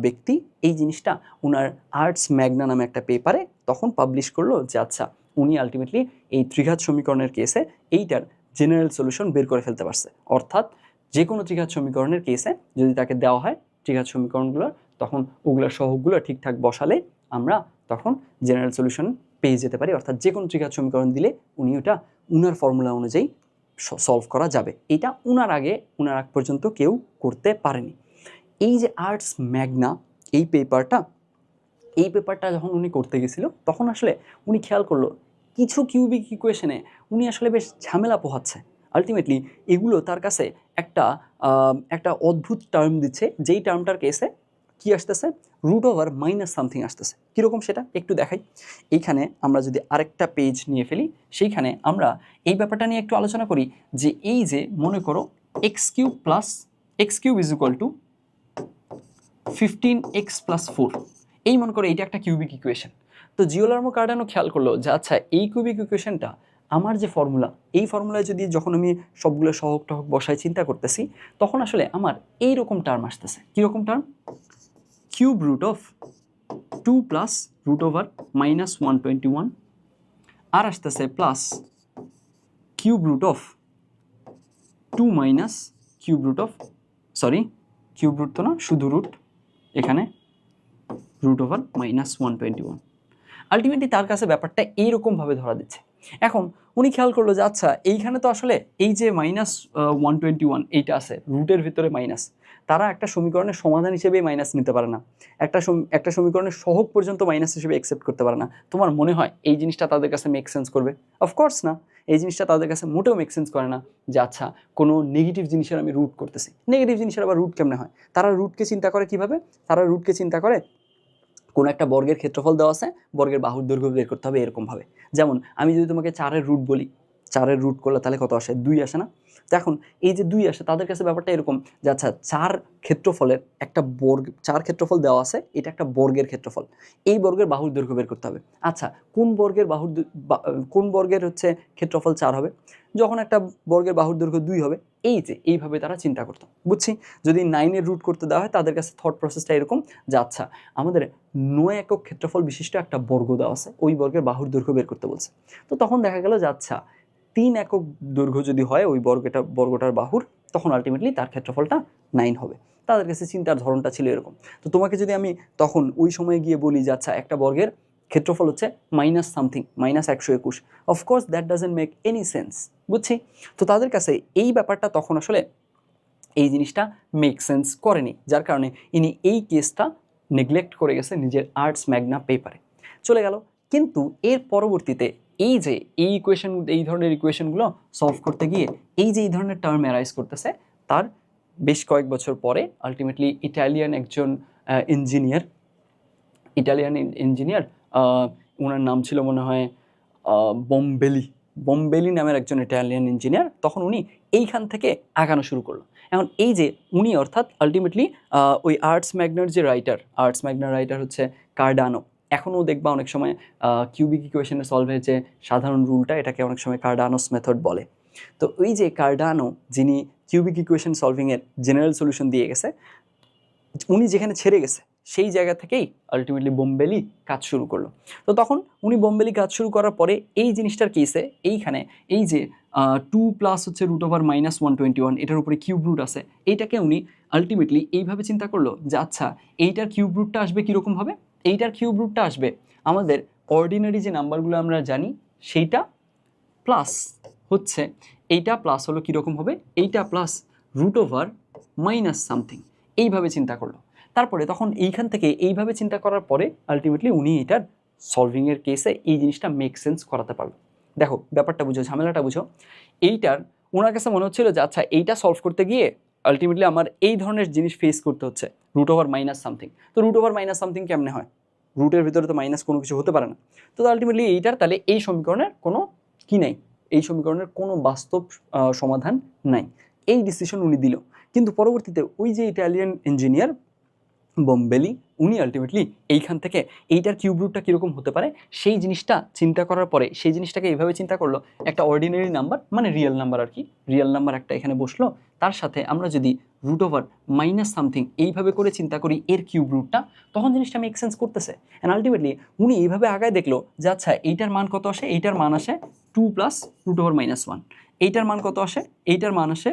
Speaker 1: ব্যক্তি এই জিনিসটা ওনার আর্টস ম্যাগনা নামে একটা পেপারে তখন পাবলিশ করলো যে আচ্ছা উনি আলটিমেটলি এই ত্রিঘাত সমীকরণের কেসে এইটার জেনারেল সলিউশন বের করে ফেলতে পারছে। অর্থাৎ যে কোনো ত্রিঘাত সমীকরণের কেসে যদি তাকে দেওয়া হয় ত্রিঘাত সমীকরণগুলো, তখন ওগুলোর সহগগুলো ঠিকঠাক বসালে আমরা তখন জেনারেল সলিউশন পেয়ে যেতে পারি। অর্থাৎ যে কোনো ত্রিঘাত সমীকরণ দিলে উনি ওটা উনার ফর্মুলা অনুযায়ী সলভ করা যাবে। এটা উনার আগ পর্যন্ত কেউ করতে পারেনি। এই যে আর্টস ম্যাগনা এই পেপারটা যখন উনি করতে গেছিল তখন আসলে উনি খেয়াল করলো কিছু কিউবিক ইকুয়েশনে উনি আসলে বেশ ঝামেলা পোহাচ্ছে। আলটিমেটলি এগুলো তার কাছে একটা অদ্ভুত টার্ম দিচ্ছে, যেই টার্মটার কেসে কি আসতেছে, √/ সামথিং আসতেছে। কীরকম সেটা একটু দেখাই। এইখানে আমরা যদি আরেকটা পেজ নিয়ে ফেলি, সেইখানে আমরা এই ব্যাপারটা নিয়ে একটু আলোচনা করি যে এই যে মনে করো x³ + x³ = 15x + 4, এই মনে করো এইটা একটা কিউবিক ইকুয়েশন। তো জিওলার্মো কার্ডানো খেয়াল করলো যে আচ্ছা এই কিউবিক ইকুয়েশনটা আমার যে ফর্মুলা, এই ফর্মুলায় যদি যখন আমি সবগুলো সহগ টহগ বসায় চিন্তা করতেছি তখন আসলে আমার এইরকম টার্ম আসতেছে। কীরকম টার্ম? √2 + √/-121 আর আসতেছে প্লাস কিউব রুট তো না, শুধু রুট, এখানে √/-121। আলটিমেটলি তার কাছে ব্যাপারটা এইরকমভাবে ধরা দিচ্ছে। এখন উনি খেয়াল করলো যে আচ্ছা এইখানে তো আসলে এই যে -121 এইটা আছে রুটের ভিতরে মাইনাস, তারা একটা সমীকরণের সমাধান হিসেবে মাইনাস নিতে পারে না, একটা সমীকরণের সহগ পর্যন্ত মাইনাস হিসেবে অ্যাকসেপ্ট করতে পারে না। তোমার মনে হয় এই জিনিসটা তাদের কাছে মেক সেন্স করবে? অফকোর্স না। এই জিনিসটা তাদের কাছে মোটেও মেক সেন্স করে না যে আচ্ছা কোনো নেগেটিভ জিনিসের আমি রুট করতেছি। নেগেটিভ জিনিসের আবার রুট কেমনে হয়? তারা রুটকে চিন্তা করে কিভাবে? তারা রুটকে চিন্তা করে কোনো একটা বর্গের ক্ষেত্রফল দেওয়া আছে, বর্গের বাহুর দৈর্ঘ্য বের করতে হবে এরকমভাবে। যেমন আমি যদি তোমাকে 4-এর রুট বলি, 4-এর রুট করলে তাহলে কত আসে? 2 আসে না? তো এখন এই যে 2 আসে, তাদের কাছে ব্যাপারটা এরকম যে আচ্ছা 4 ক্ষেত্রফলের একটা বর্গ, 4 ক্ষেত্রফল দেওয়া আছে, এটা একটা বর্গের ক্ষেত্রফল, এই বর্গের বাহুর দৈর্ঘ্য বের করতে হবে। আচ্ছা কোন বর্গের হচ্ছে ক্ষেত্রফল 4 হবে? যখন একটা বর্গের বাহুর দৈর্ঘ্য 2 হবে। এইভাবে তারা চিন্তা করতো। বুঝছি? যদি 9-এর রুট করতে দেওয়া হয় তাদের কাছে থট প্রসেসটা এরকম যে আচ্ছা আমাদের 9 একক ক্ষেত্রফল বিশিষ্ট একটা বর্গ দেওয়া আছে, ওই বর্গের বাহুর দৈর্ঘ্য বের করতে বলছে। তো তখন দেখা গেল যে আচ্ছা 3 একক দৈর্ঘ্য যদি হয় ওই বর্গটার বাহুর, তখন আলটিমেটলি তার ক্ষেত্রফলটা 9 হবে। তাদের কাছে চিন্তার ধরনটা ছিল এরকম। তো তোমাকে যদি আমি তখন ওই সময়ে গিয়ে বলি যে আচ্ছা একটা বর্গের ক্ষেত্রফল হচ্ছে minus something, -121, of course that doesn't make any sense. বুঝছি? তো তাদের কাছে এই ব্যাপারটা তখন আসলে এই জিনিসটা মেক সেন্স করেনি, যার কারণে ইনি এই কেসটা নেগলেক্ট করে গেছে নিজের আর্টস ম্যাগনা পেপারে, চলে গেল। কিন্তু এর পরবর্তীতে এই যে এই ধরনের ইকুয়েশনগুলো সলভ করতে গিয়ে এই ধরনের টার্ম অ্যারাইজ করতেছে, তার বেশ কয়েক বছর পরে আলটিমেটলি ইটালিয়ান একজন ইঞ্জিনিয়ার, ওনার নাম ছিল মনে হয় বম্বেলি নামের একজন ইটালিয়ান ইঞ্জিনিয়ার, তখন উনি এইখান থেকে আগানো শুরু করলো। এখন এই যে উনি অর্থাৎ আলটিমেটলি ওই আর্টস ম্যাগনার রাইটার হচ্ছে কার্ডানো। এখনও দেখবা অনেক সময় কিউবিক ইকুয়েশনের সলভের যে সাধারণ রুলটা, এটাকে অনেক সময় কার্ডানোস মেথড বলে। তো ওই যে কার্ডানো, যিনি কিউবিক ইকুয়েশন সলভিংয়ের জেনারেল সলিউশন দিয়ে গেছে, উনি যেখানে ছেড়ে গেছে সেই জায়গা থেকেই আলটিমেটলি বোম্বেলি কাজ শুরু করলো। তো তখন উনি বোম্বেলি কাজ শুরু করার পরে এই জিনিসটার কেসে এইখানে এই যে 2 + হচ্ছে √/-121, এটার উপরে কিউব রুট আছে, এইটাকে উনি আলটিমেটলি এইভাবে চিন্তা করলো যে আচ্ছা এইটার কিউব রুটটা আসবে কীরকমভাবে? এইটার কিউব রুটটা আসবে আমাদের অর্ডিনারি যে নাম্বারগুলো আমরা জানি সেইটা প্লাস হচ্ছে এইটা প্লাস হলো কীরকম হবে, এইটা plus root over minus something, এইভাবে চিন্তা করলো। তারপরে তখন এইখান থেকে এইভাবে চিন্তা করার পরে আলটিমেটলি উনি এটার সলভিংয়ের কেসে এই জিনিসটা মেক সেন্স করাতে পারলো। দেখো ব্যাপারটা বুঝো, ঝামেলাটা বুঝো। এইটার ওনার কাছে মনে হচ্ছিল যে আচ্ছা এইটা সলভ করতে গিয়ে আলটিমেটলি আমার এই ধরনের জিনিস ফেস করতে হচ্ছে, রুট ওভার মাইনাস সামথিং। তো রুট ওভার মাইনাস সামথিং কেমনে হয়, রুটের ভিতরে তো মাইনাস কোনো কিছু হতে পারে না। তো আলটিমেটলি এইটার তাহলে এই সমীকরণের কোনো কি নাই, এই সমীকরণের কোনো বাস্তব সমাধান নাই, এই ডিসিশন উনি দিল। কিন্তু পরবর্তীতে ওই যে ইটালিয়ান ইঞ্জিনিয়ার বম্বেলি উনি আলটিমেটলি এইখান থেকে এইটার কিউব রুটটা কীরকম হতে পারে সেই জিনিসটা চিন্তা করার পরে সেই জিনিসটাকে এইভাবে চিন্তা করলো, একটা অর্ডিনারি নাম্বার মানে রিয়েল নাম্বার আর কি, রিয়েল নাম্বার একটা এখানে বসলো, তার সাথে আমরা যদি রুট ওভার মাইনাস সামথিং এইভাবে করে চিন্তা করি এর কিউব রুটটা, তখন জিনিসটা মেক সেন্স করতেছে। অ্যান্ড আলটিমেটলি উনি এইভাবে আগায় দেখলো যে আচ্ছা এইটার মান কত আসে, এইটার মান আসে 2 প্লাস রুট ওভার মাইনাস 1, এইটার মান কত আসে, এইটার মান আসে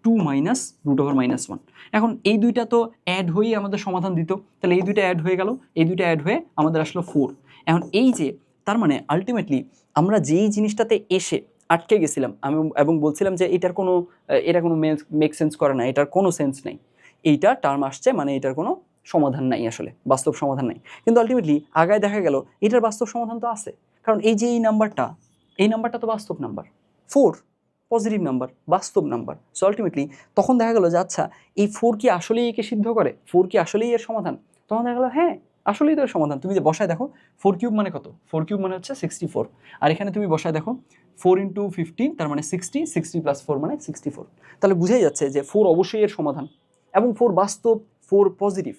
Speaker 1: 2 মাইনাস রুট ওভার মাইনাস 1। এখন এই দুইটা তো অ্যাড হয়েই আমাদের সমাধান দিত, তাহলে এই দুইটা অ্যাড হয়ে গেল, এই দুইটা অ্যাড হয়ে আমাদের আসলো 4। এখন এই যে তার মানে আলটিমেটলি আমরা যেই জিনিসটাতে এসে আটকে গেছিলাম আমি এবং বলছিলাম যে এটা কোনো মেক সেন্স করে না, এটার কোনো সেন্স নেই, এইটা টার্ম আসছে মানে এটার কোনো সমাধান নাই, আসলে বাস্তব সমাধান নাই। কিন্তু আলটিমেটলি আগায় দেখা গেল এটার বাস্তব সমাধান তো আছে, কারণ এই যে এই নাম্বারটা তো বাস্তব নাম্বার, 4 পজিটিভ নাম্বার, বাস্তব নাম্বার। সো আলটিমেটলি তখন দেখা গেলো যে আচ্ছা এই 4 কি আসলেই একে সিদ্ধ করে, 4 কি আসলেই এর সমাধান? তখন দেখা গেলো হ্যাঁ আসলেই তো এর সমাধান। তুমি যে বসায় দেখো 4 কিউব মানে কত, 4 কিউব মানে হচ্ছে 64, আর এখানে তুমি বসায় দেখো 4 ইন্টু 15 তার মানে 60, 60 প্লাস 4 মানে 64। তাহলে বুঝাই যাচ্ছে যে 4 অবশ্যই এর সমাধান এবং 4 বাস্তব, 4 পজিটিভ।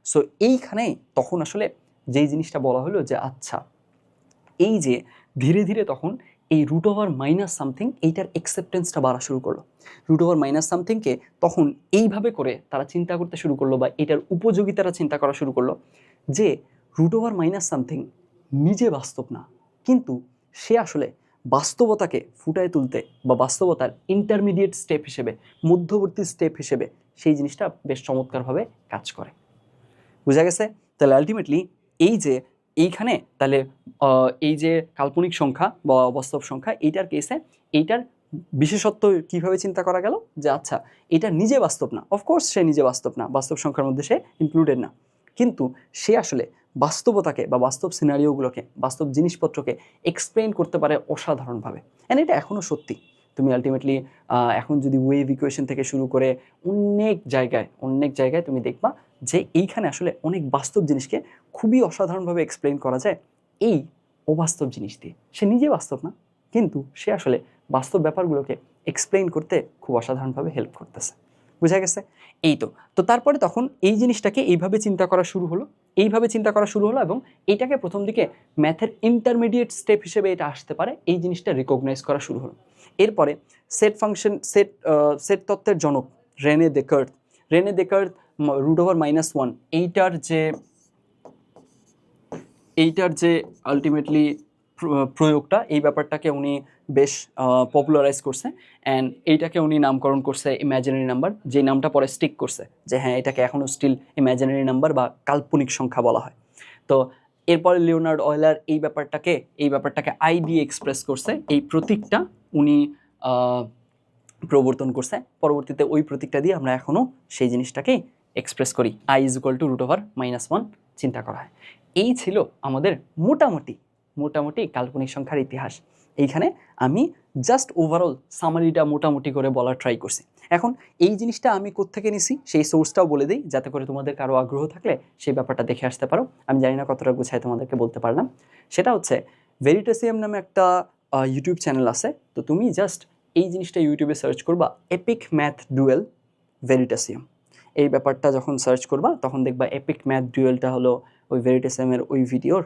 Speaker 1: সো এইখানে তখন আসলে যেই জিনিসটা বলা হলো যে আচ্ছা এই যে ধীরে ধীরে তখন এই রুট ওভার মাইনাস সামথিং এইটার অ্যাকসেপ্টেন্সটা বাড়া শুরু করলো। রুট ওভার মাইনাস সামথিংকে তখন এইভাবে করে তারা চিন্তা করতে শুরু করলো বা এটার উপযোগিতারা চিন্তা করা শুরু করলো যে রুট ওভার মাইনাস সামথিং নিজে বাস্তব না, কিন্তু সে আসলে বাস্তবতাকে ফুটায় তুলতে বা বাস্তবতার ইন্টারমিডিয়েট স্টেপ হিসেবে, মধ্যবর্তী স্টেপ হিসেবে সেই জিনিসটা বেশ চমৎকারভাবে কাজ করে। বোঝা গেছে? তাহলে আলটিমেটলি এইখানে তাহলে এই যে কাল্পনিক সংখ্যা বা অবাস্তব সংখ্যা এইটার কেসে এইটার বিশেষত্ব কিভাবে চিন্তা করা গেল যে আচ্ছা এটা নিজে বাস্তব না, অফকোর্স সে নিজে বাস্তব না, বাস্তব সংখ্যার মধ্যে সে ইনক্লুডেড না, কিন্তু সে আসলে বাস্তবতাকে বা বাস্তব সিনারিওগুলোকে, বাস্তব জিনিসপত্রকে এক্সপ্লেইন করতে পারে অসাধারণভাবে। অ্যান্ড এটা এখনও সত্যি। তুমি আলটিমেটলি এখন যদি ওয়েভ ইকুয়েশন থেকে শুরু করে অনেক জায়গায় তুমি দেখবা যে এইখানে আসলে অনেক বাস্তব জিনিসকে খুবই অসাধারণভাবে এক্সপ্লেইন করা যায় এই অবাস্তব জিনিস দিয়ে। সে নিজে বাস্তব না, কিন্তু সে আসলে বাস্তব ব্যাপারগুলোকে এক্সপ্লেইন করতে খুব অসাধারণভাবে হেল্প করতেছে। বুঝা গেছে? এই তো তারপরে তখন এই জিনিসটাকে এইভাবে চিন্তা করা শুরু হলো এবং এইটাকে প্রথম দিকে ম্যাথের ইন্টারমিডিয়েট স্টেপ হিসেবে এটা আসতে পারে এই জিনিসটা রিকগনাইজ করা শুরু হলো। এরপরে সেট তত্ত্বের জনক Rene Descartes root over minus 1 এইটার যে আলটিমেটলি প্রয়োগটা, এই ব্যাপারটাকে উনি বেশ পপুলারাইজ করছে অ্যান্ড এইটাকে উনি নামকরণ করছে ইম্যাজিনারি নাম্বার, যে নামটা পরে স্টিক করছে যে হ্যাঁ এটাকে এখনও স্টিল ইম্যাজিনারি নাম্বার বা কাল্পনিক সংখ্যা বলা হয়। তো এরপরে লিওনার্ড অয়লার এই ব্যাপারটাকে আই দিয়ে এক্সপ্রেস করছে, এই প্রতীকটা উনি প্রবর্তন করছে। পরবর্তীতে ওই প্রতীকটা দিয়ে আমরা এখনও সেই জিনিসটাকেই এক্সপ্রেস করি, i is equal to root over minus 1 চিন্তা করা হয়। এই ছিল আমাদের মোটামুটি কাল্পনিক সংখ্যার ইতিহাস। এইখানে আমি জাস্ট ওভারঅল সামারিটা মোটামুটি করে বলার ট্রাই করছি। এখন এই জিনিসটা আমি কোত্থেকে নিছি সেই সোর্সটাও বলে দিই, যাতে করে তোমাদের কারো আগ্রহ থাকলে সেই ব্যাপারটা দেখে আসতে পারো। আমি জানি না কতটা গুছায় তোমাদেরকে বলতে পারলাম। সেটা হচ্ছে ভেরিটাসিয়াম নামে একটা ইউটিউব চ্যানেল আছে। তো তুমি জাস্ট এই জিনিসটা ইউটিউবে সার্চ করবা এপিক ম্যাথ ডুয়েল ভেরিটাসিয়াম। এই ব্যাপারটা যখন সার্চ করবা তখন দেখবা এপিক ম্যাথ ডুয়েলটা হলো ওই ভেরিটাসিয়ামের ওই ভিডিওর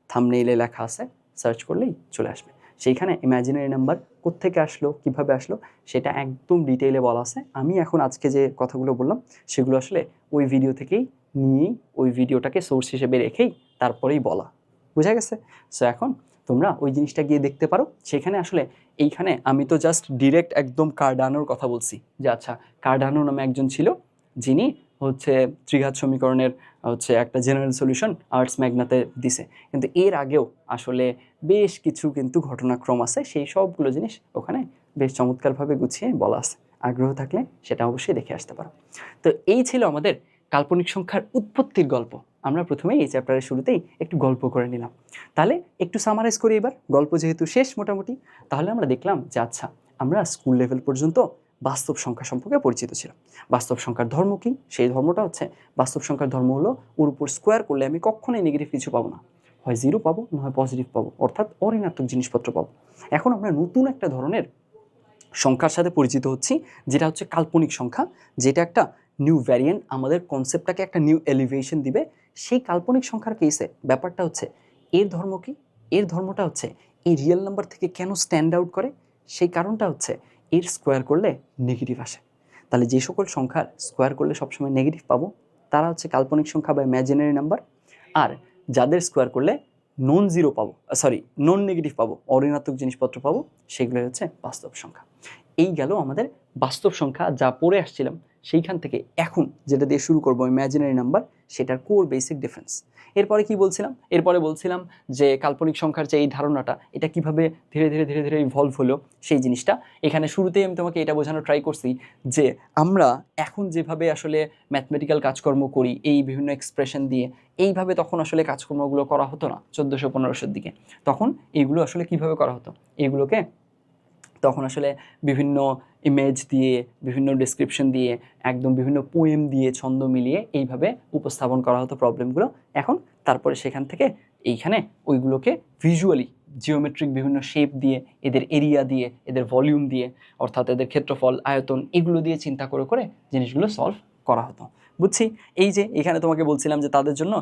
Speaker 1: থাম্বনেইলে লেখা আছে, সার্চ করলেই চলে আসবে। সেইখানে ইম্যাজিনারি নাম্বার কোত্থেকে আসলো, কিভাবে আসলো সেটা একদম ডিটেইলে বলা আছে। আমি এখন আজকে যে কথাগুলো বললাম সেগুলো আসলে ওই ভিডিও থেকেই নিয়েই, ওই ভিডিওটাকে সোর্স হিসেবে রেখেই তারপরেই বলা। বুঝা গেছে? সো এখন তোমরা ওই জিনিসটা গিয়ে দেখতে পারো। সেখানে আসলে এইখানে আমি তো জাস্ট ডিরেক্ট একদম কার্ডানোর কথা বলছি যে আচ্ছা কার্ডানো নামে একজন ছিল যিনি হচ্ছে ত্রিঘাত সমীকরণের হচ্ছে একটা জেনারেল সলিউশন আর্টস ম্যাগনাতে দিছে, কিন্তু এর আগেও আসলে বেশ কিছু কিন্তু ঘটনাক্রম আছে, সেই সবগুলো জিনিস ওখানে বেশ চমৎকারভাবে গুছিয়ে বলা আছে। আগ্রহ থাকলে সেটা অবশ্যই দেখে আসতে পারো। তো এই ছিল আমাদের কাল্পনিক সংখ্যার উৎপত্তির গল্প। আমরা প্রথমেই এই চ্যাপ্টারের শুরুতেই একটু গল্প করে নিলাম। তাহলে একটু সামারাইজ করি এবার, গল্প যেহেতু শেষ মোটামুটি, তাহলে আমরা দেখলাম যে আচ্ছা আমরা স্কুল লেভেল পর্যন্ত বাস্তব সংখ্যা সম্পর্কে পরিচিত ছিলাম। বাস্তব সংখ্যার ধর্ম কী? সেই ধর্মটা হচ্ছে, বাস্তব সংখ্যার ধর্ম হলো ওর উপর স্কোয়ার করলে আমি কখনোই নেগেটিভ কিছু পাবো না, হয় জিরো পাবো না হয় পজিটিভ পাবো, অর্থাৎ অঋণাত্মক জিনিসপত্র পাবো। এখন আমরা নতুন একটা ধরনের সংখ্যার সাথে পরিচিত হচ্ছি, যেটা হচ্ছে কাল্পনিক সংখ্যা, যেটা একটা নিউ ভ্যারিয়েন্ট, আমাদের কনসেপ্টটাকে একটা নিউ এলিভেশন দিবে। সেই কাল্পনিক সংখ্যার কেসে ব্যাপারটা হচ্ছে এর ধর্ম কি? এর ধর্মটা হচ্ছে এই রিয়েল নাম্বার থেকে কেন স্ট্যান্ড আউট করে? সেই কারণটা হচ্ছে এর স্কোয়ার করলে নেগেটিভ আসে। তাহলে যে সকল সংখ্যার স্কোয়ার করলে সবসময় নেগেটিভ পাবো তারা হচ্ছে কাল্পনিক সংখ্যা বা ইম্যাজিনারি নাম্বার, আর যাদের স্কোয়ার করলে নন জিরো পাবো, নন নেগেটিভ পাবো, অঋণাত্মক জিনিসপত্র পাবো, সেগুলোই হচ্ছে বাস্তব সংখ্যা। এই গেল আমাদের বাস্তব সংখ্যা যা পড়ে আসছিলাম, সেইখান থেকে এখন যেটা দিয়ে শুরু করবো ইম্যাজিনারি নাম্বার, সেটার কোর বেসিক ডিফারেন্স। এরপরে কি বলছিলাম? এরপরে বলছিলাম যে কাল্পনিক সংখ্যার যে এই ধারণাটা, এটা কিভাবে ধীরে ধীরে ধীরে ধীরে ইভলভ হলো সেই জিনিসটা। এখানে শুরুতেই আমি তোমাকে এটা বোঝানো ট্রাই করছি যে আমরা এখন যেভাবে আসলে ম্যাথমেটিক্যাল কাজকর্ম করি এই বিভিন্ন এক্সপ্রেশন দিয়ে, এইভাবে তখন আসলে কাজকর্মগুলো করা হতো না 1400-1500 দিকে। তখন এইগুলো আসলে কিভাবে করা হতো? এইগুলোকে তখন আসলে বিভিন্ন ইমেজ দিয়ে, বিভিন্ন ডেসক্রিপশন দিয়ে, একদম বিভিন্ন পোয়েম দিয়ে, ছন্দ মিলিয়ে এইভাবে উপস্থাপন করা হতো প্রবলেমগুলো। এখন তারপরে সেখান থেকে এইখানে ওইগুলোকে ভিজুয়ালি জিওমেট্রিক বিভিন্ন শেপ দিয়ে, এদের এরিয়া দিয়ে, এদের ভলিউম দিয়ে, অর্থাৎ এদের ক্ষেত্রফল, আয়তন, এগুলো দিয়ে চিন্তা করে করে জিনিসগুলো সলভ করা হতো। বুঝছি? এই যে এখানে তোমাকে বলছিলাম যে তাদের জন্য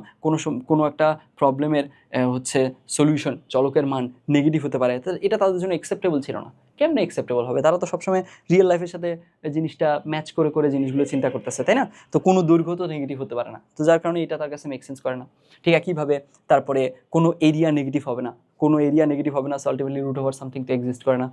Speaker 1: কোনো একটা প্রবলেমের হচ্ছে সলিউশন, চলকের মান নেগেটিভ হতে পারে, এটা তাদের জন্য অ্যাকসেপ্টেবল ছিল না। কেমনে অ্যাকসেপ্টেবল হবে? তারা তো সবসময় রিয়েল লাইফের সাথে জিনিসটা ম্যাচ করে করে জিনিসগুলো চিন্তা করতেছে, তাই না? তো কোনো দৈর্ঘ্য তো নেগেটিভ হতে পারে না, তো যার কারণে এটা তার কাছে মেক সেন্স করে না। ঠিক একইভাবে তারপরে কোনো এরিয়া নেগেটিভ হবে না, কোনো এরিয়া নেগেটিভ হবে না, so ultimately root over something তো এক্সিস্ট করে না।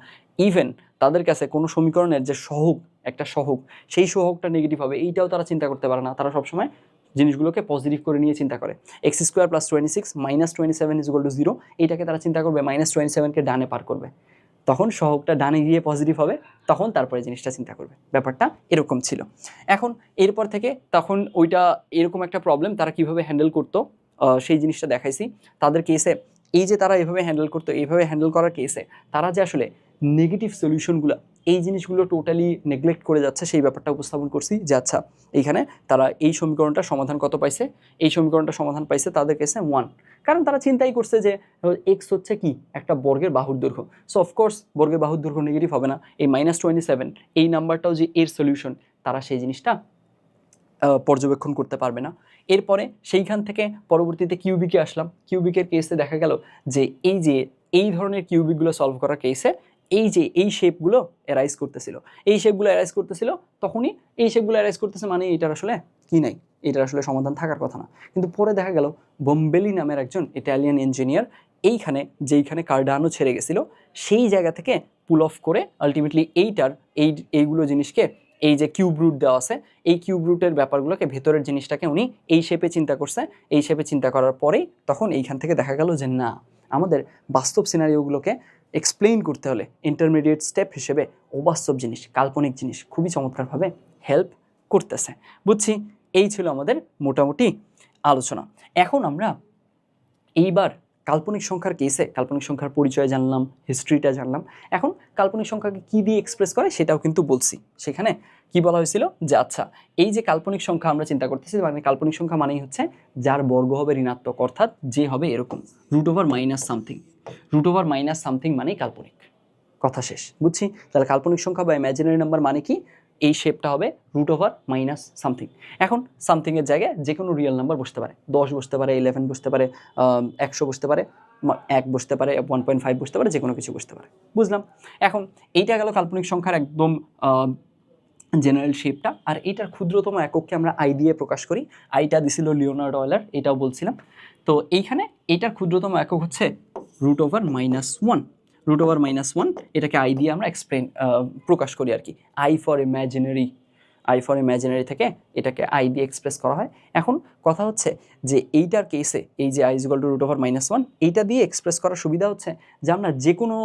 Speaker 1: ইভেন তাদের কাছে কোনো সমীকরণের যে সহগ, একটা সহগ, সেই সহগটা নেগেটিভ হবে এইটাও তারা চিন্তা করতে পারে না। তারা সবসময় জিনিসগুলোকে পজিটিভ করে নিয়ে চিন্তা করে। X square plus 26 minus 27 is equal two 0, এইটাকে তারা চিন্তা করবে মাইনাস 27কে ডানে পার করবে, তখন সহগটা ডানে গিয়ে পজিটিভ হবে, তখন তারপরে জিনিসটা চিন্তা করবে। ব্যাপারটা এরকম ছিল। এখন এরপর থেকে তখন ওইটা এরকম একটা প্রবলেম তারা কিভাবে হ্যান্ডেল করতো সেই জিনিসটা দেখাইছি। তাদের কেসে এই যে তারা এভাবে হ্যান্ডেল করতো, এইভাবে হ্যান্ডেল করার কেসে তারা যে আসলে নেগেটিভ সলিউশনগুলো, এই জিনিসগুলো টোটালি নেগলেক্ট করে যাচ্ছে, সেই ব্যাপারটা উপস্থাপন করছি যে আচ্ছা এইখানে তারা এই সমীকরণটা সমাধান কত পাইছে? এই সমীকরণটা সমাধান পাইছে তাদের কেসে 1, কারণ তারা চিন্তাই করছে যে এক্স হচ্ছে কি একটা বর্গের বাহুর দৈর্ঘ্য, সো অফকোর্স বর্গের বাহুর দৈর্ঘ্য নেগেটিভ হবে না। এই -27 এই নাম্বারটাও যে এর সলিউশন, তারা সেই জিনিসটা পর্যবেক্ষণ করতে পারবে না। এরপরে সেইখান থেকে পরবর্তীতে কিউবিকে আসলাম। কিউবিকের কেসে দেখা গেল যে এই ধরনের কিউবিকগুলো সলভ করার কেসে এই শেপগুলো অ্যারাইজ করতেছিল, তখনই এই শেপগুলো অ্যারাইজ করতেছে, মানে এটার আসলে কি নাই, এটার আসলে সমাধান থাকার কথা না। কিন্তু পরে দেখা গেল বোম্বেলি নামের একজন ইটালিয়ান ইঞ্জিনিয়ার যেইখানে কার্ডানো ছেড়ে গেছিল, সেই জায়গা থেকে পুল অফ করে আলটিমেটলি এইগুলো জিনিসকে, এই যে কিউব রুট দেওয়া আছে, এই কিউব রুটের ব্যাপারগুলোকে, ভেতরের জিনিসটাকে উনি এই শেপে চিন্তা করছে। এই শেপে চিন্তা করার পরেই তখন এইখান থেকে দেখা গেল যে না, আমাদের বাস্তব সিনারিওগুলোকে এক্সপ্লেইন করতে হলে ইন্টারমিডিয়েট স্টেপ হিসেবে অবাস্তব জিনিস, কাল্পনিক জিনিস খুবই চমৎকারভাবে হেল্প করতেছে। বুঝছি? এই ছিল আমাদের মোটামুটি আলোচনা। এখন আমরা এইবার কাল্পনিক সংখ্যার কেসে কাল্পনিক সংখ্যার পরিচয় জানলাম, হিস্ট্রিটা জানলাম। এখন কাল্পনিক সংখ্যাকে কী দিয়ে এক্সপ্রেস করে সেটাও কিন্তু বলছি। সেখানে কি বলা হয়েছিল যে আচ্ছা এই যে কাল্পনিক সংখ্যা আমরা চিন্তা করতেছি, মানে কাল্পনিক সংখ্যা মানেই হচ্ছে যার বর্গ হবে ঋণাত্মক, অর্থাৎ যে হবে এরকম রুট ওভার মাইনাস সামথিং মানেই কাল্পনিক, কথা শেষ। বুঝছি? তাহলে কাল্পনিক সংখ্যা বা ইমাজিনারি নাম্বার মানে কি? এই শেপটা হবে রুট ওভার মাইনাস সামথিং। এখন সামথিংয়ের জায়গায় যে কোনো রিয়েল নাম্বার বসতে পারে, 10 বসতে পারে, 11 বসতে পারে, 100 বসতে পারে, 1 বসতে পারে, 1.5 বসতে পারে, যে কোনো কিছু বসতে পারে। বুঝলাম? এখন এইটা গেল কাল্পনিক সংখ্যার একদম জেনারেল শেপটা। আর এইটার ক্ষুদ্রতম একককে আমরা আই দিয়ে প্রকাশ করি। আইটা দিছিল লিওনার্ডো অয়েলার, এটাও বলছিলাম। তো এইখানে এইটার ক্ষুদ্রতম একক হচ্ছে রুট ওভার মাইনাস ওয়ান, এটাকে আই দিয়ে আমরা প্রকাশ করি আর কি। I for imaginary, I for imaginary থেকে এটাকে আই দিয়ে এক্সপ্রেস করা হয়। এখন কথা হচ্ছে যে এইটার কেসে এই যে আই ইকুয়াল টু √(-1) এইটা দিয়ে এক্সপ্রেস করার সুবিধা হচ্ছে যে আমরা যে কোনো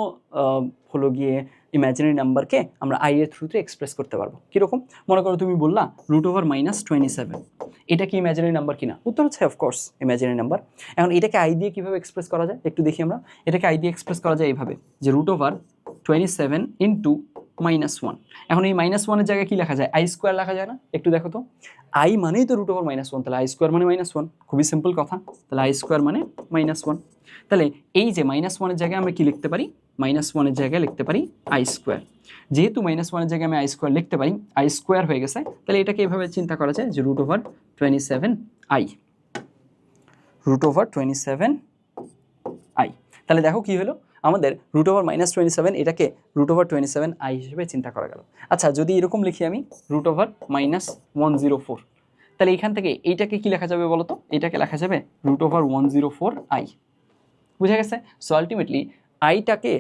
Speaker 1: হলো গিয়ে ইমাজিনারি নাম্বারকে আমরা আই এর থ্রুতে এক্সপ্রেস করতে পারবো। কীরকম? মনে করো তুমি বললা √(-27) এটা কি ইমাজিনারি নাম্বার কিনা? উত্তর হচ্ছে অফকোর্স ইমাজিনারি নাম্বার। এখন এটাকে আই দিয়ে কীভাবে এক্সপ্রেস করা যায় একটু দেখি আমরা। এটাকে আই দিয়ে এক্সপ্রেস করা যায় এইভাবে যে √(27) ইন্টু -1। এখন এই -1-এর জায়গায় কী লেখা যায়? আই স্কোয়ার লেখা যায় না? একটু দেখো তো, আই মানেই তো √(-1), তাহলে আই স্কোয়ার মানে -1, খুবই সিম্পল কথা। তাহলে আই স্কোয়ার মানে -1। তাহলে এই যে -1-এর জায়গায় আমরা কি লিখতে পারি? -1-এর জায়গায় লিখতে পারি আই স্কোয়ার। যেহেতু -1-এর জায়গায় আমি আই স্কোয়ার লিখতে পারি, আই স্কোয়ার হয়ে গেছে, তাহলে এটাকে এভাবে চিন্তা করা যায় যে √(27i) √(27i) তাহলে দেখো কি হলো, আমাদের √(-27) এটাকে √(27i) হিসেবে চিন্তা করা গেল। আচ্ছা, যদি এরকম লিখি আমি √(-104), তাহলে এখান থেকে এইটাকে কি লেখা যাবে বলো তো? এটাকে লেখা যাবে √(104i). বুঝা গেছে? সো আলটিমেটলি আইটাকে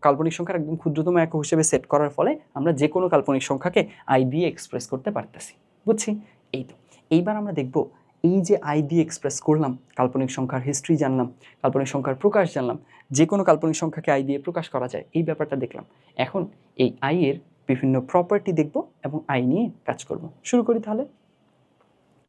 Speaker 1: কাল্পনিক সংখ্যার একদম ক্ষুদ্রতম একক হিসেবে সেট করার ফলে আমরা যে কোনো কাল্পনিক সংখ্যাকে আই দিয়ে এক্সপ্রেস করতে পারতেছি। বুঝছি? এই তো এইবার আমরা দেখব এই যে আই দিয়ে এক্সপ্রেস করলাম, কাল্পনিক সংখ্যার হিস্ট্রি জানলাম, কাল্পনিক সংখ্যার প্রকাশ জানলাম, যে কোনো কাল্পনিক সংখ্যাকে আই দিয়ে প্রকাশ করা যায় এই ব্যাপারটা দেখলাম। এখন এই আই এর বিভিন্ন প্রপার্টি দেখব এবং আই নিয়ে কাজ করব। শুরু করি তাহলে।